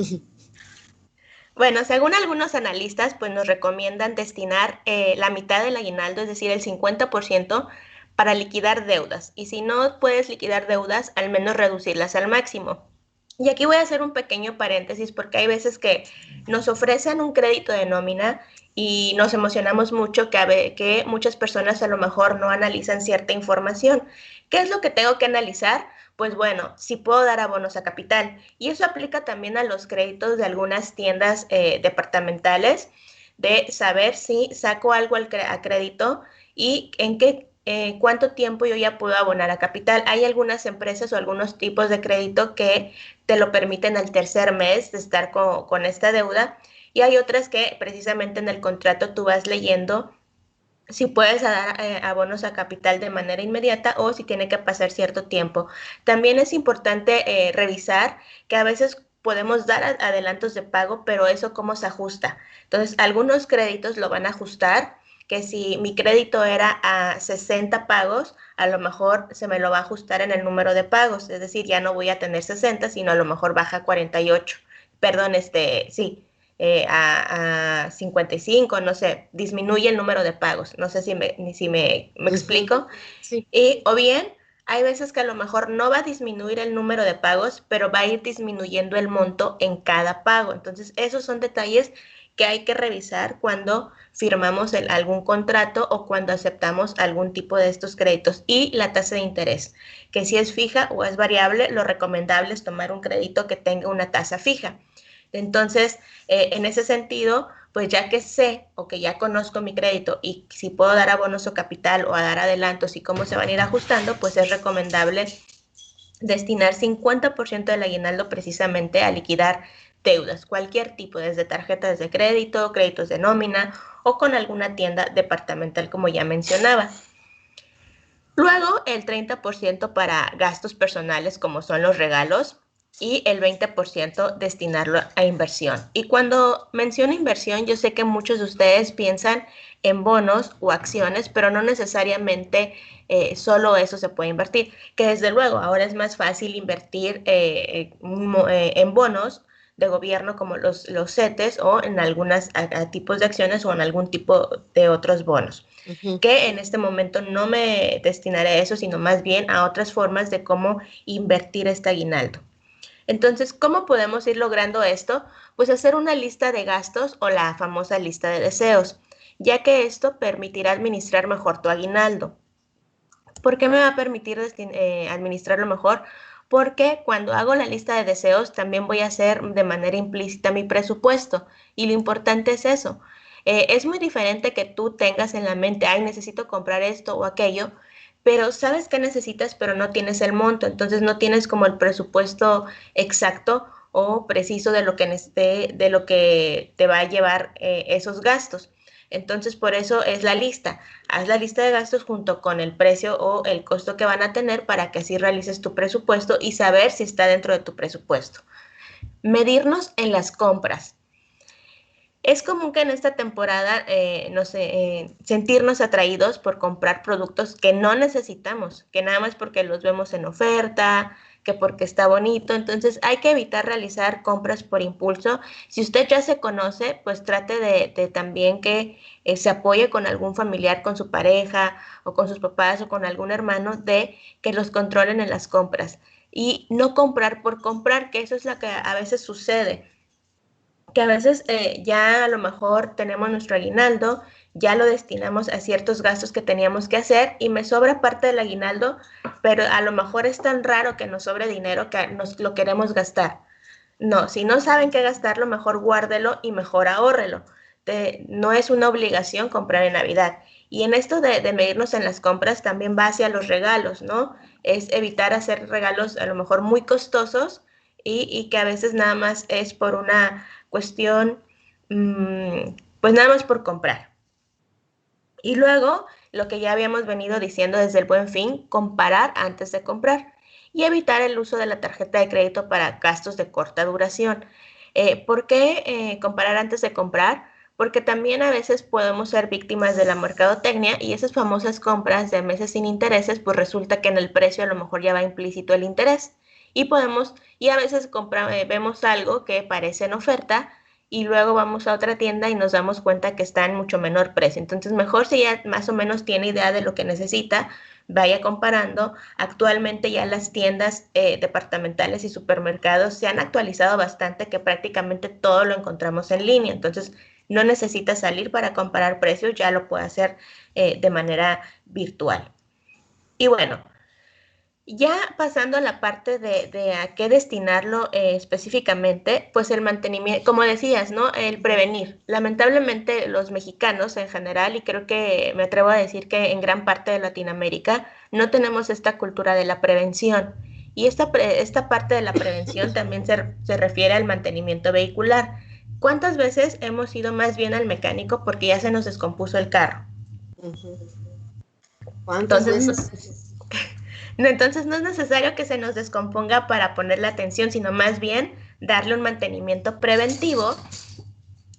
Bueno, según algunos analistas, pues nos recomiendan destinar la mitad del aguinaldo, es decir, el 50% para liquidar deudas. Y si no puedes liquidar deudas, al menos reducirlas al máximo. Y aquí voy a hacer un pequeño paréntesis porque hay veces que nos ofrecen un crédito de nómina y nos emocionamos mucho que muchas personas a lo mejor no analizan cierta información. ¿Qué es lo que tengo que analizar? Pues bueno, si puedo dar abonos a capital. Y eso aplica también a los créditos de algunas tiendas departamentales, de saber si saco algo a crédito y en qué cuánto tiempo yo ya puedo abonar a capital. Hay algunas empresas o algunos tipos de crédito que te lo permiten al tercer mes de estar con esta deuda y hay otras que precisamente en el contrato tú vas leyendo si puedes dar abonos a capital de manera inmediata o si tiene que pasar cierto tiempo. También es importante revisar que a veces podemos dar adelantos de pago, pero eso cómo se ajusta. Entonces, algunos créditos lo van a ajustar, que si mi crédito era a 60 pagos, a lo mejor se me lo va a ajustar en el número de pagos, es decir, ya no voy a tener 60, sino a lo mejor baja a 48. Perdón, sí, a 55, no sé, disminuye el número de pagos. No sé si me explico. Sí. O bien, hay veces que a lo mejor no va a disminuir el número de pagos, pero va a ir disminuyendo el monto en cada pago. Entonces, esos son detalles que hay que revisar cuando firmamos algún contrato o cuando aceptamos algún tipo de estos créditos. Y la tasa de interés, que si es fija o es variable, lo recomendable es tomar un crédito que tenga una tasa fija. Entonces, en ese sentido, pues ya que sé o que ya conozco mi crédito y si puedo dar abonos o capital o a dar adelantos y cómo se van a ir ajustando, pues es recomendable destinar 50% del aguinaldo precisamente a liquidar deudas, cualquier tipo, desde tarjetas de crédito, créditos de nómina o con alguna tienda departamental, como ya mencionaba. Luego, el 30% para gastos personales, como son los regalos, y el 20% destinarlo a inversión. Y cuando menciono inversión, yo sé que muchos de ustedes piensan en bonos o acciones, pero no necesariamente solo eso se puede invertir, que desde luego ahora es más fácil invertir en bonos de gobierno como los CETES o en algunos tipos de acciones o en algún tipo de otros bonos. Que en este momento no me destinaré a eso, sino más bien a otras formas de cómo invertir este aguinaldo. Entonces, ¿cómo podemos ir logrando esto? Pues hacer una lista de gastos o la famosa lista de deseos, ya que esto permitirá administrar mejor tu aguinaldo. ¿Por qué me va a permitir administrarlo mejor? Porque cuando hago la lista de deseos también voy a hacer de manera implícita mi presupuesto y lo importante es eso. Es muy diferente que tú tengas en la mente, ay, necesito comprar esto o aquello, pero sabes que necesitas, pero no tienes el monto, entonces no tienes como el presupuesto exacto o preciso de lo que te va a llevar esos gastos. Entonces, por eso es la lista. Haz la lista de gastos junto con el precio o el costo que van a tener para que así realices tu presupuesto y saber si está dentro de tu presupuesto. Medirnos en las compras. Es común que en esta temporada, no sé, sentirnos atraídos por comprar productos que no necesitamos, que nada más porque los vemos en oferta, que porque está bonito. Entonces hay que evitar realizar compras por impulso. Si usted ya se conoce, pues trate de también que se apoye con algún familiar, con su pareja o con sus papás o con algún hermano, de que los controlen en las compras. Y no comprar por comprar, que eso es lo que a veces sucede, que a veces ya a lo mejor tenemos nuestro aguinaldo, ya lo destinamos a ciertos gastos que teníamos que hacer y me sobra parte del aguinaldo, pero a lo mejor es tan raro que nos sobre dinero que nos lo queremos gastar. No, si no saben qué gastarlo, mejor guárdelo y mejor ahórrelo. No es una obligación comprar en Navidad. Y en esto de medirnos en las compras también va hacia los regalos, ¿no? Es evitar hacer regalos a lo mejor muy costosos y que a veces nada más es por una cuestión pues nada más por comprar. Y luego, lo que ya habíamos venido diciendo desde el Buen Fin, comparar antes de comprar y evitar el uso de la tarjeta de crédito para gastos de corta duración. ¿Por qué comparar antes de comprar? Porque también a veces podemos ser víctimas de la mercadotecnia y esas famosas compras de meses sin intereses, pues resulta que en el precio a lo mejor ya va implícito el interés y a veces vemos algo que parece en oferta y luego vamos a otra tienda y nos damos cuenta que está en mucho menor precio. Entonces, mejor si ya más o menos tiene idea de lo que necesita, vaya comparando. Actualmente ya las tiendas departamentales y supermercados se han actualizado bastante, que prácticamente todo lo encontramos en línea. Entonces, no necesita salir para comparar precios, ya lo puede hacer de manera virtual. Y bueno, ya pasando a la parte de a qué destinarlo específicamente, pues el mantenimiento, como decías, ¿no? El prevenir. Lamentablemente los mexicanos en general, y creo que me atrevo a decir que en gran parte de Latinoamérica, no tenemos esta cultura de la prevención. Y esta parte de la prevención también se refiere al mantenimiento vehicular. ¿Cuántas veces hemos ido más bien al mecánico porque ya se nos descompuso el carro? ¿Cuántas veces? Entonces no es necesario que se nos descomponga para ponerle atención, sino más bien darle un mantenimiento preventivo.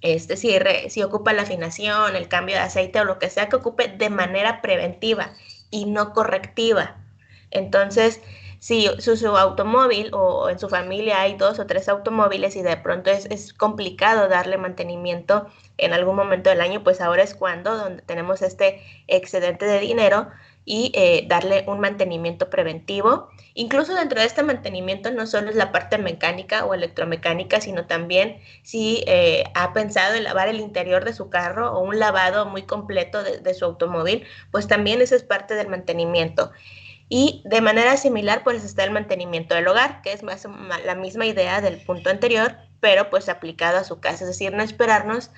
Si ocupa la afinación, el cambio de aceite o lo que sea que ocupe de manera preventiva y no correctiva. Entonces, si su automóvil o en su familia hay 2 o 3 automóviles y de pronto es complicado darle mantenimiento en algún momento del año, pues ahora es donde tenemos este excedente de dinero y darle un mantenimiento preventivo. Incluso dentro de este mantenimiento no solo es la parte mecánica o electromecánica, sino también si ha pensado en lavar el interior de su carro o un lavado muy completo de su automóvil, pues también eso es parte del mantenimiento. Y de manera similar, pues está el mantenimiento del hogar, que es más la misma idea del punto anterior, pero pues aplicado a su casa. Es decir, no esperarnos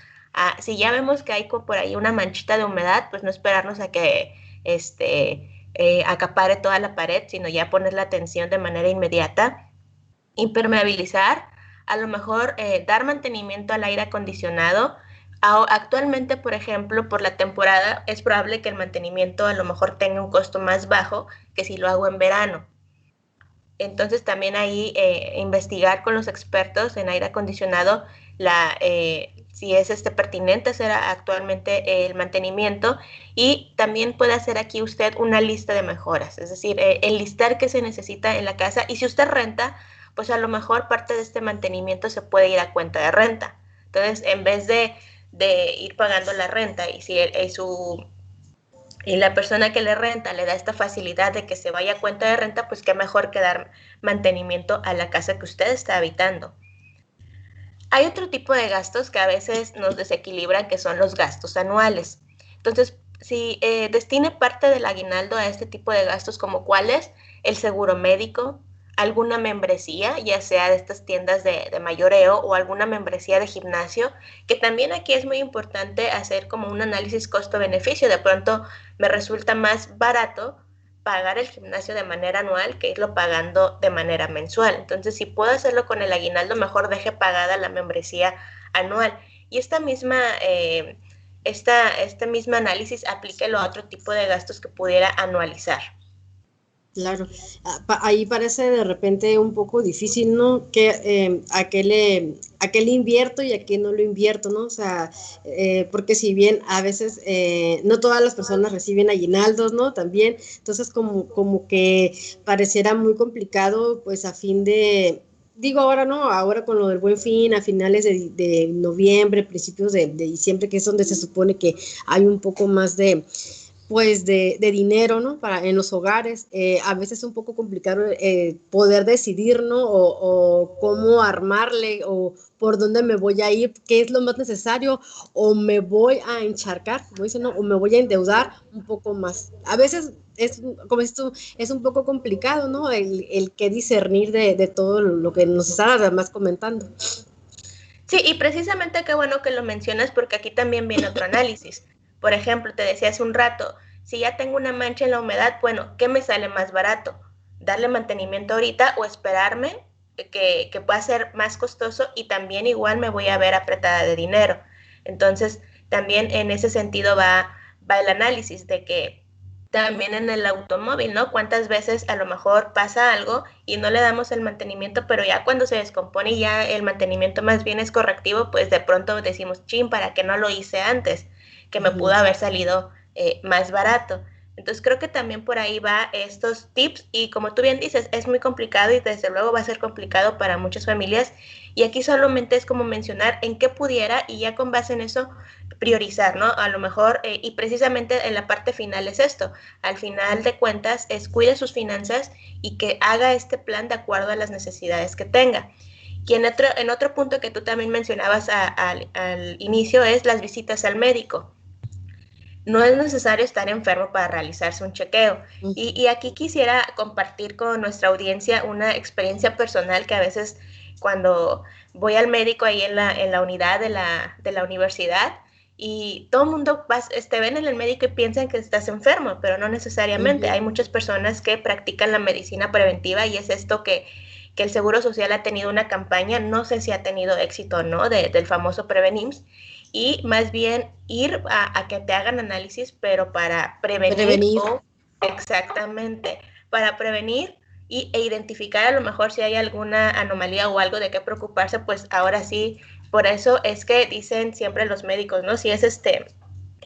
si ya vemos que hay por ahí una manchita de humedad, pues no esperarnos a que acapare toda la pared, sino ya poner la atención de manera inmediata. Impermeabilizar, a lo mejor dar mantenimiento al aire acondicionado. Actualmente, por ejemplo, por la temporada, es probable que el mantenimiento a lo mejor tenga un costo más bajo que si lo hago en verano. Entonces también ahí investigar con los expertos en aire acondicionado si es pertinente hacer actualmente el mantenimiento, y también puede hacer aquí usted una lista de mejoras, es decir, enlistar qué se necesita en la casa, y si usted renta, pues a lo mejor parte de este mantenimiento se puede ir a cuenta de renta. Entonces, en vez de ir pagando la renta, y la persona que le renta le da esta facilidad de que se vaya a cuenta de renta, pues qué mejor que dar mantenimiento a la casa que usted está habitando. Hay otro tipo de gastos que a veces nos desequilibran, que son los gastos anuales. Entonces, si destine parte del aguinaldo a este tipo de gastos, como cuáles: el seguro médico, alguna membresía, ya sea de estas tiendas de mayoreo o alguna membresía de gimnasio, que también aquí es muy importante hacer como un análisis costo-beneficio. De pronto me resulta más barato pagar el gimnasio de manera anual que irlo pagando de manera mensual. Entonces, si puedo hacerlo con el aguinaldo, mejor deje pagada la membresía anual. Y este mismo análisis aplíquelo a otro tipo de gastos que pudiera anualizar. Claro, ahí parece de repente un poco difícil, ¿no? ¿A qué le invierto y a qué no lo invierto, ¿no? O sea, porque si bien a veces no todas las personas reciben aguinaldos, ¿no? También, entonces como que pareciera muy complicado, pues a fin de, digo ahora, ¿no? Ahora con lo del Buen Fin, a finales de noviembre, principios de diciembre, que es donde se supone que hay un poco más de dinero, ¿no? En los hogares, a veces es un poco complicado poder decidir, ¿no? O cómo armarle, o por dónde me voy a ir, qué es lo más necesario, o me voy a encharcar, como dicen, ¿no? O me voy a endeudar un poco más. A veces como esto, es un poco complicado, ¿no? El que discernir de todo lo que nos está además comentando. Sí, y precisamente qué bueno que lo mencionas, porque aquí también viene otro análisis. Por ejemplo, te decía hace un rato, si ya tengo una mancha en la humedad, bueno, ¿qué me sale más barato? ¿Darle mantenimiento ahorita o esperarme, que pueda ser más costoso y también igual me voy a ver apretada de dinero? Entonces, también en ese sentido va el análisis de que también en el automóvil, ¿no? Cuántas veces a lo mejor pasa algo y no le damos el mantenimiento, pero ya cuando se descompone y ya el mantenimiento más bien es correctivo, pues de pronto decimos, chin, ¿para qué no lo hice antes? Que me pudo haber salido más barato. Entonces creo que también por ahí va estos tips y como tú bien dices, es muy complicado y desde luego va a ser complicado para muchas familias y aquí solamente es como mencionar en qué pudiera y ya con base en eso priorizar, ¿no? A lo mejor, y precisamente en la parte final es esto, al final de cuentas es cuide sus finanzas y que haga este plan de acuerdo a las necesidades que tenga. Y en otro punto que tú también mencionabas al inicio es las visitas al médico. No es necesario estar enfermo para realizarse un chequeo. Y aquí quisiera compartir con nuestra audiencia una experiencia personal que a veces cuando voy al médico ahí en la unidad de la universidad y todo el mundo ven en el médico y piensan que estás enfermo, pero no necesariamente. Hay muchas personas que practican la medicina preventiva y es esto que el Seguro Social ha tenido una campaña, no sé si ha tenido éxito o no, del famoso Prevenims, y más bien ir a que te hagan análisis, pero para prevenir. Exactamente, para prevenir e identificar a lo mejor si hay alguna anomalía o algo de qué preocuparse, pues ahora sí, por eso es que dicen siempre los médicos, ¿no? Si es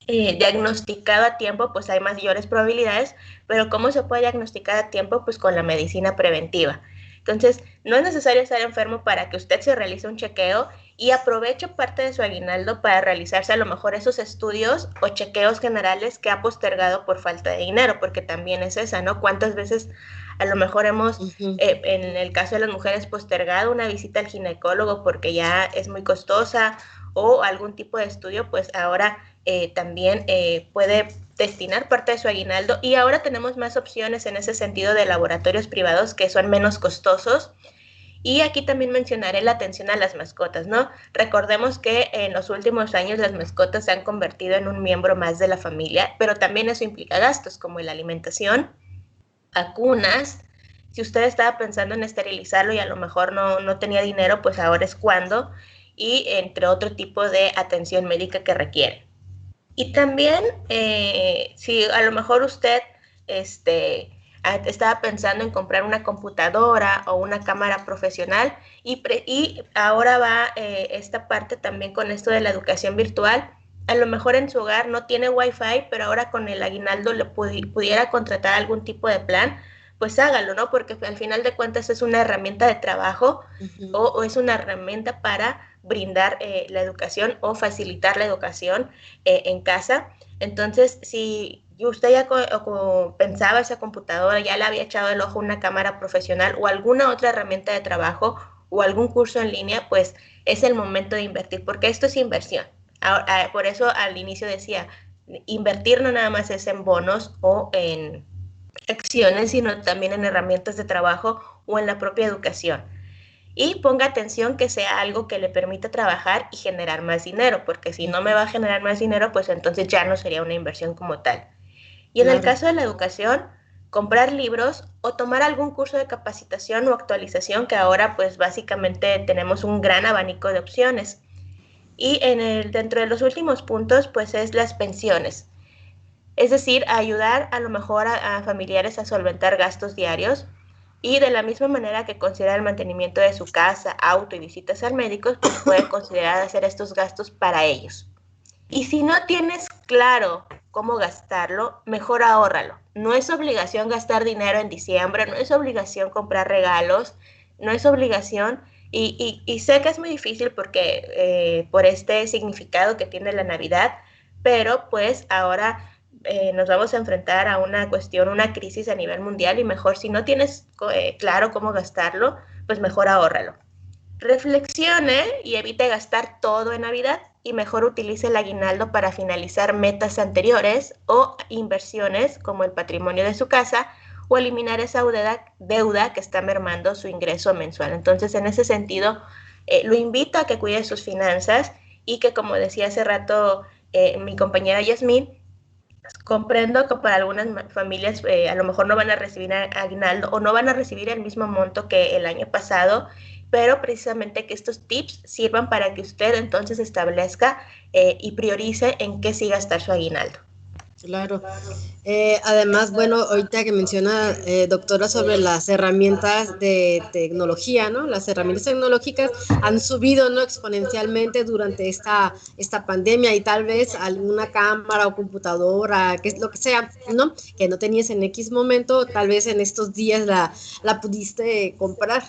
diagnosticado a tiempo, pues hay mayores probabilidades, pero ¿cómo se puede diagnosticar a tiempo? Pues con la medicina preventiva. Entonces, no es necesario estar enfermo para que usted se realice un chequeo y aproveche parte de su aguinaldo para realizarse a lo mejor esos estudios o chequeos generales que ha postergado por falta de dinero, porque también es esa, ¿no? ¿Cuántas veces a lo mejor hemos, en el caso de las mujeres, postergado una visita al ginecólogo porque ya es muy costosa o algún tipo de estudio, pues ahora también puede destinar parte de su aguinaldo y ahora tenemos más opciones en ese sentido de laboratorios privados que son menos costosos. Y aquí también mencionaré la atención a las mascotas, ¿no? Recordemos que en los últimos años las mascotas se han convertido en un miembro más de la familia, pero también eso implica gastos como la alimentación, vacunas. Si usted estaba pensando en esterilizarlo y a lo mejor no tenía dinero, pues ahora es cuando, y entre otro tipo de atención médica que requiere. Y también, si a lo mejor usted estaba pensando en comprar una computadora o una cámara profesional y ahora va esta parte también con esto de la educación virtual, a lo mejor en su hogar no tiene Wi-Fi, pero ahora con el aguinaldo le pudiera contratar algún tipo de plan, pues hágalo, ¿no? Porque al final de cuentas es una herramienta de trabajo o es una herramienta para brindar la educación o facilitar la educación en casa. Entonces, si usted ya pensaba esa computadora, ya le había echado el ojo una cámara profesional o alguna otra herramienta de trabajo o algún curso en línea, pues es el momento de invertir, porque esto es inversión. Ahora, por eso al inicio decía, invertir no nada más es en bonos o en acciones, sino también en herramientas de trabajo o en la propia educación. Y ponga atención que sea algo que le permita trabajar y generar más dinero, porque si no me va a generar más dinero, pues entonces ya no sería una inversión como tal. Y en el caso de la educación, comprar libros o tomar algún curso de capacitación o actualización, que ahora pues básicamente tenemos un gran abanico de opciones. Y dentro de los últimos puntos, pues es las pensiones. Es decir, ayudar a lo mejor a familiares a solventar gastos diarios. Y de la misma manera que considera el mantenimiento de su casa, auto y visitas al médico, pues puede considerar hacer estos gastos para ellos. Y si no tienes claro cómo gastarlo, mejor ahórralo. No es obligación gastar dinero en diciembre, no es obligación comprar regalos, no es obligación, y sé que es muy difícil porque por este significado que tiene la Navidad, pero pues ahora nos vamos a enfrentar a una cuestión, una crisis a nivel mundial y mejor si no tienes claro cómo gastarlo, pues mejor ahórralo. Reflexione y evite gastar todo en Navidad y mejor utilice el aguinaldo para finalizar metas anteriores o inversiones como el patrimonio de su casa o eliminar esa deuda que está mermando su ingreso mensual. Entonces, en ese sentido, lo invito a que cuide sus finanzas y que, como decía hace rato mi compañera Yasmín, comprendo que para algunas familias a lo mejor no van a recibir aguinaldo o no van a recibir el mismo monto que el año pasado pero precisamente que estos tips sirvan para que usted entonces establezca y priorice en qué sí gastar su aguinaldo. Claro. Además, bueno, ahorita que menciona, doctora, sobre las herramientas de tecnología, ¿no? Las herramientas tecnológicas han subido, ¿no?, exponencialmente durante esta pandemia, y tal vez alguna cámara o computadora, que es lo que sea, ¿no?, que no tenías en X momento, tal vez en estos días la pudiste comprar.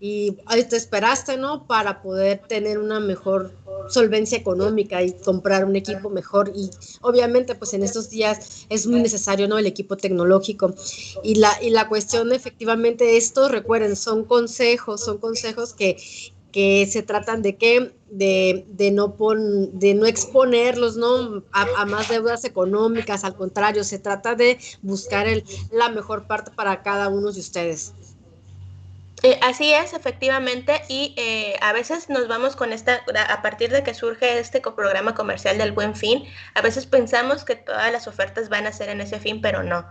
Y ahí te esperaste, ¿no?, para poder tener una mejor solvencia económica y comprar un equipo mejor. Y obviamente pues en estos días es muy necesario, ¿no?, el equipo tecnológico. Y la cuestión, efectivamente, esto, recuerden, son consejos que se tratan de no exponerlos, ¿no?, a más deudas económicas. Al contrario, se trata de buscar la mejor parte para cada uno de ustedes. Así es, efectivamente, y a veces nos vamos con a partir de que surge este programa comercial del Buen Fin, a veces pensamos que todas las ofertas van a ser en ese fin, pero no.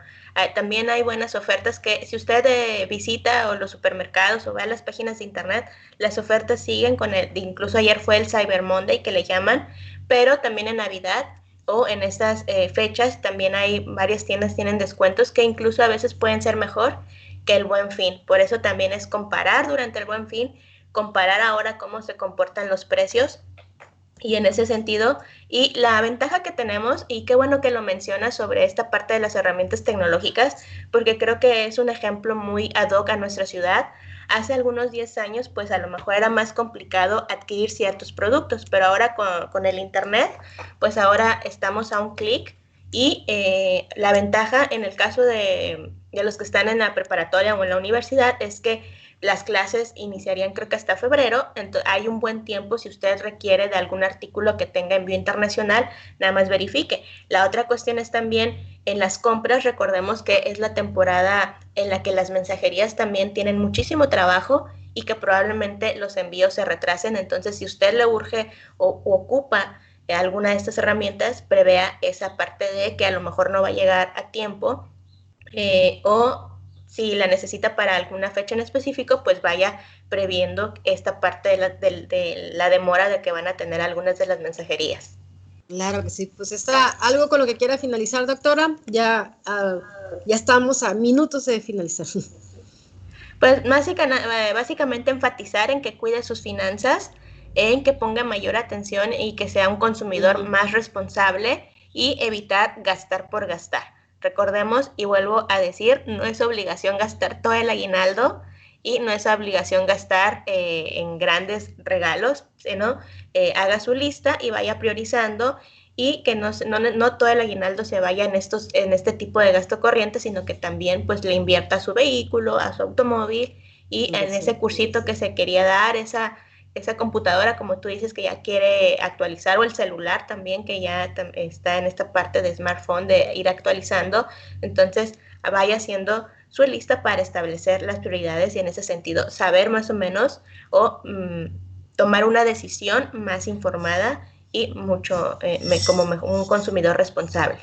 También hay buenas ofertas que si usted visita o los supermercados o ve a las páginas de internet, las ofertas siguen incluso ayer fue el Cyber Monday que le llaman, pero también en Navidad o en estas fechas también hay varias tiendas tienen descuentos que incluso a veces pueden ser mejor que el Buen Fin. Por eso también es comparar durante el Buen Fin, comparar ahora cómo se comportan los precios. Y en ese sentido, y la ventaja que tenemos, y qué bueno que lo mencionas sobre esta parte de las herramientas tecnológicas, porque creo que es un ejemplo muy ad hoc a nuestra ciudad. Hace algunos 10 años, pues a lo mejor era más complicado adquirir ciertos productos, pero ahora con el internet, pues ahora estamos a un clic. Y la ventaja en el caso de los que están en la preparatoria o en la universidad es que las clases iniciarían creo que hasta febrero, entonces hay un buen tiempo. Si usted requiere de algún artículo que tenga envío internacional, nada más verifique. La otra cuestión es también en las compras, recordemos que es la temporada en la que las mensajerías también tienen muchísimo trabajo y que probablemente los envíos se retrasen, entonces si usted le urge o ocupa alguna de estas herramientas, prevea esa parte de que a lo mejor no va a llegar a tiempo o si la necesita para alguna fecha en específico, pues vaya previendo esta parte de la demora de que van a tener algunas de las mensajerías. Claro que sí. Pues está algo con lo que quiera finalizar, doctora. Ya estamos a minutos de finalizar. Pues básicamente enfatizar en que cuide sus finanzas, en que ponga mayor atención y que sea un consumidor más responsable y evitar gastar por gastar. Recordemos, y vuelvo a decir, no es obligación gastar todo el aguinaldo y no es obligación gastar en grandes regalos, sino haga su lista y vaya priorizando y que no todo el aguinaldo se vaya en este tipo de gasto corriente, sino que también pues le invierta a su vehículo, a su automóvil y en ese cursito que se quería dar, esa computadora, como tú dices, que ya quiere actualizar, o el celular también, que ya está en esta parte de smartphone de ir actualizando. Entonces, vaya haciendo su lista para establecer las prioridades y en ese sentido saber más o menos o tomar una decisión más informada y como un consumidor responsable.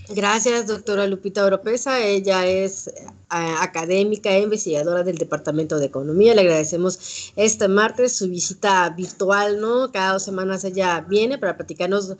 Gracias, doctora Lupita Oropeza. Ella es académica e investigadora del Departamento de Economía. Le agradecemos este martes su visita virtual, ¿no? Cada 2 semanas ella viene para platicarnos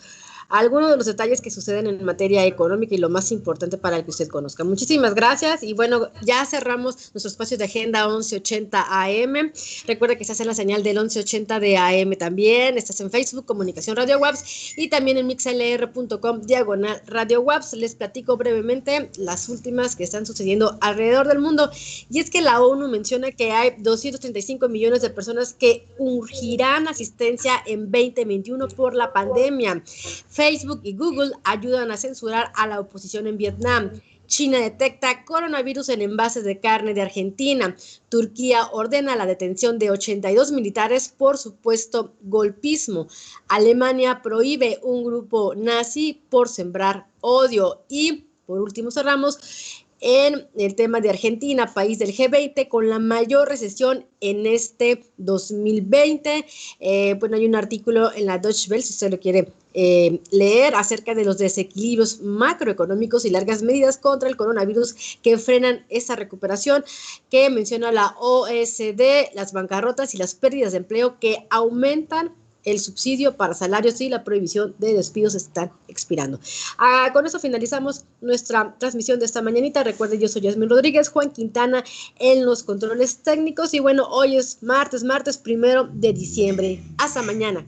algunos de los detalles que suceden en materia económica y lo más importante para que usted conozca. Muchísimas gracias y bueno, ya cerramos nuestro espacio de Agenda 1180 AM. Recuerda que estás en la señal del 1180 de AM también, estás en Facebook, Comunicación Radio WAPS y también en mixlr.com/Radio WAPS. Les platico brevemente las últimas que están sucediendo alrededor del mundo y es que la ONU menciona que hay 235 millones de personas que urgirán asistencia en 2021 por la pandemia. Facebook y Google ayudan a censurar a la oposición en Vietnam. China detecta coronavirus en envases de carne de Argentina. Turquía ordena la detención de 82 militares por supuesto golpismo. Alemania prohíbe un grupo nazi por sembrar odio. Y por último cerramos en el tema de Argentina, país del G20 con la mayor recesión en este 2020. Bueno, hay un artículo en la Deutsche Welle, si usted lo quiere leer acerca de los desequilibrios macroeconómicos y largas medidas contra el coronavirus que frenan esa recuperación que menciona la OECD, las bancarrotas y las pérdidas de empleo que aumentan el subsidio para salarios y la prohibición de despidos están expirando. Con eso finalizamos nuestra transmisión de esta mañanita. Recuerden, yo soy Yasmin Rodríguez, Juan Quintana en los controles técnicos y bueno, hoy es martes 1 de diciembre. Hasta mañana.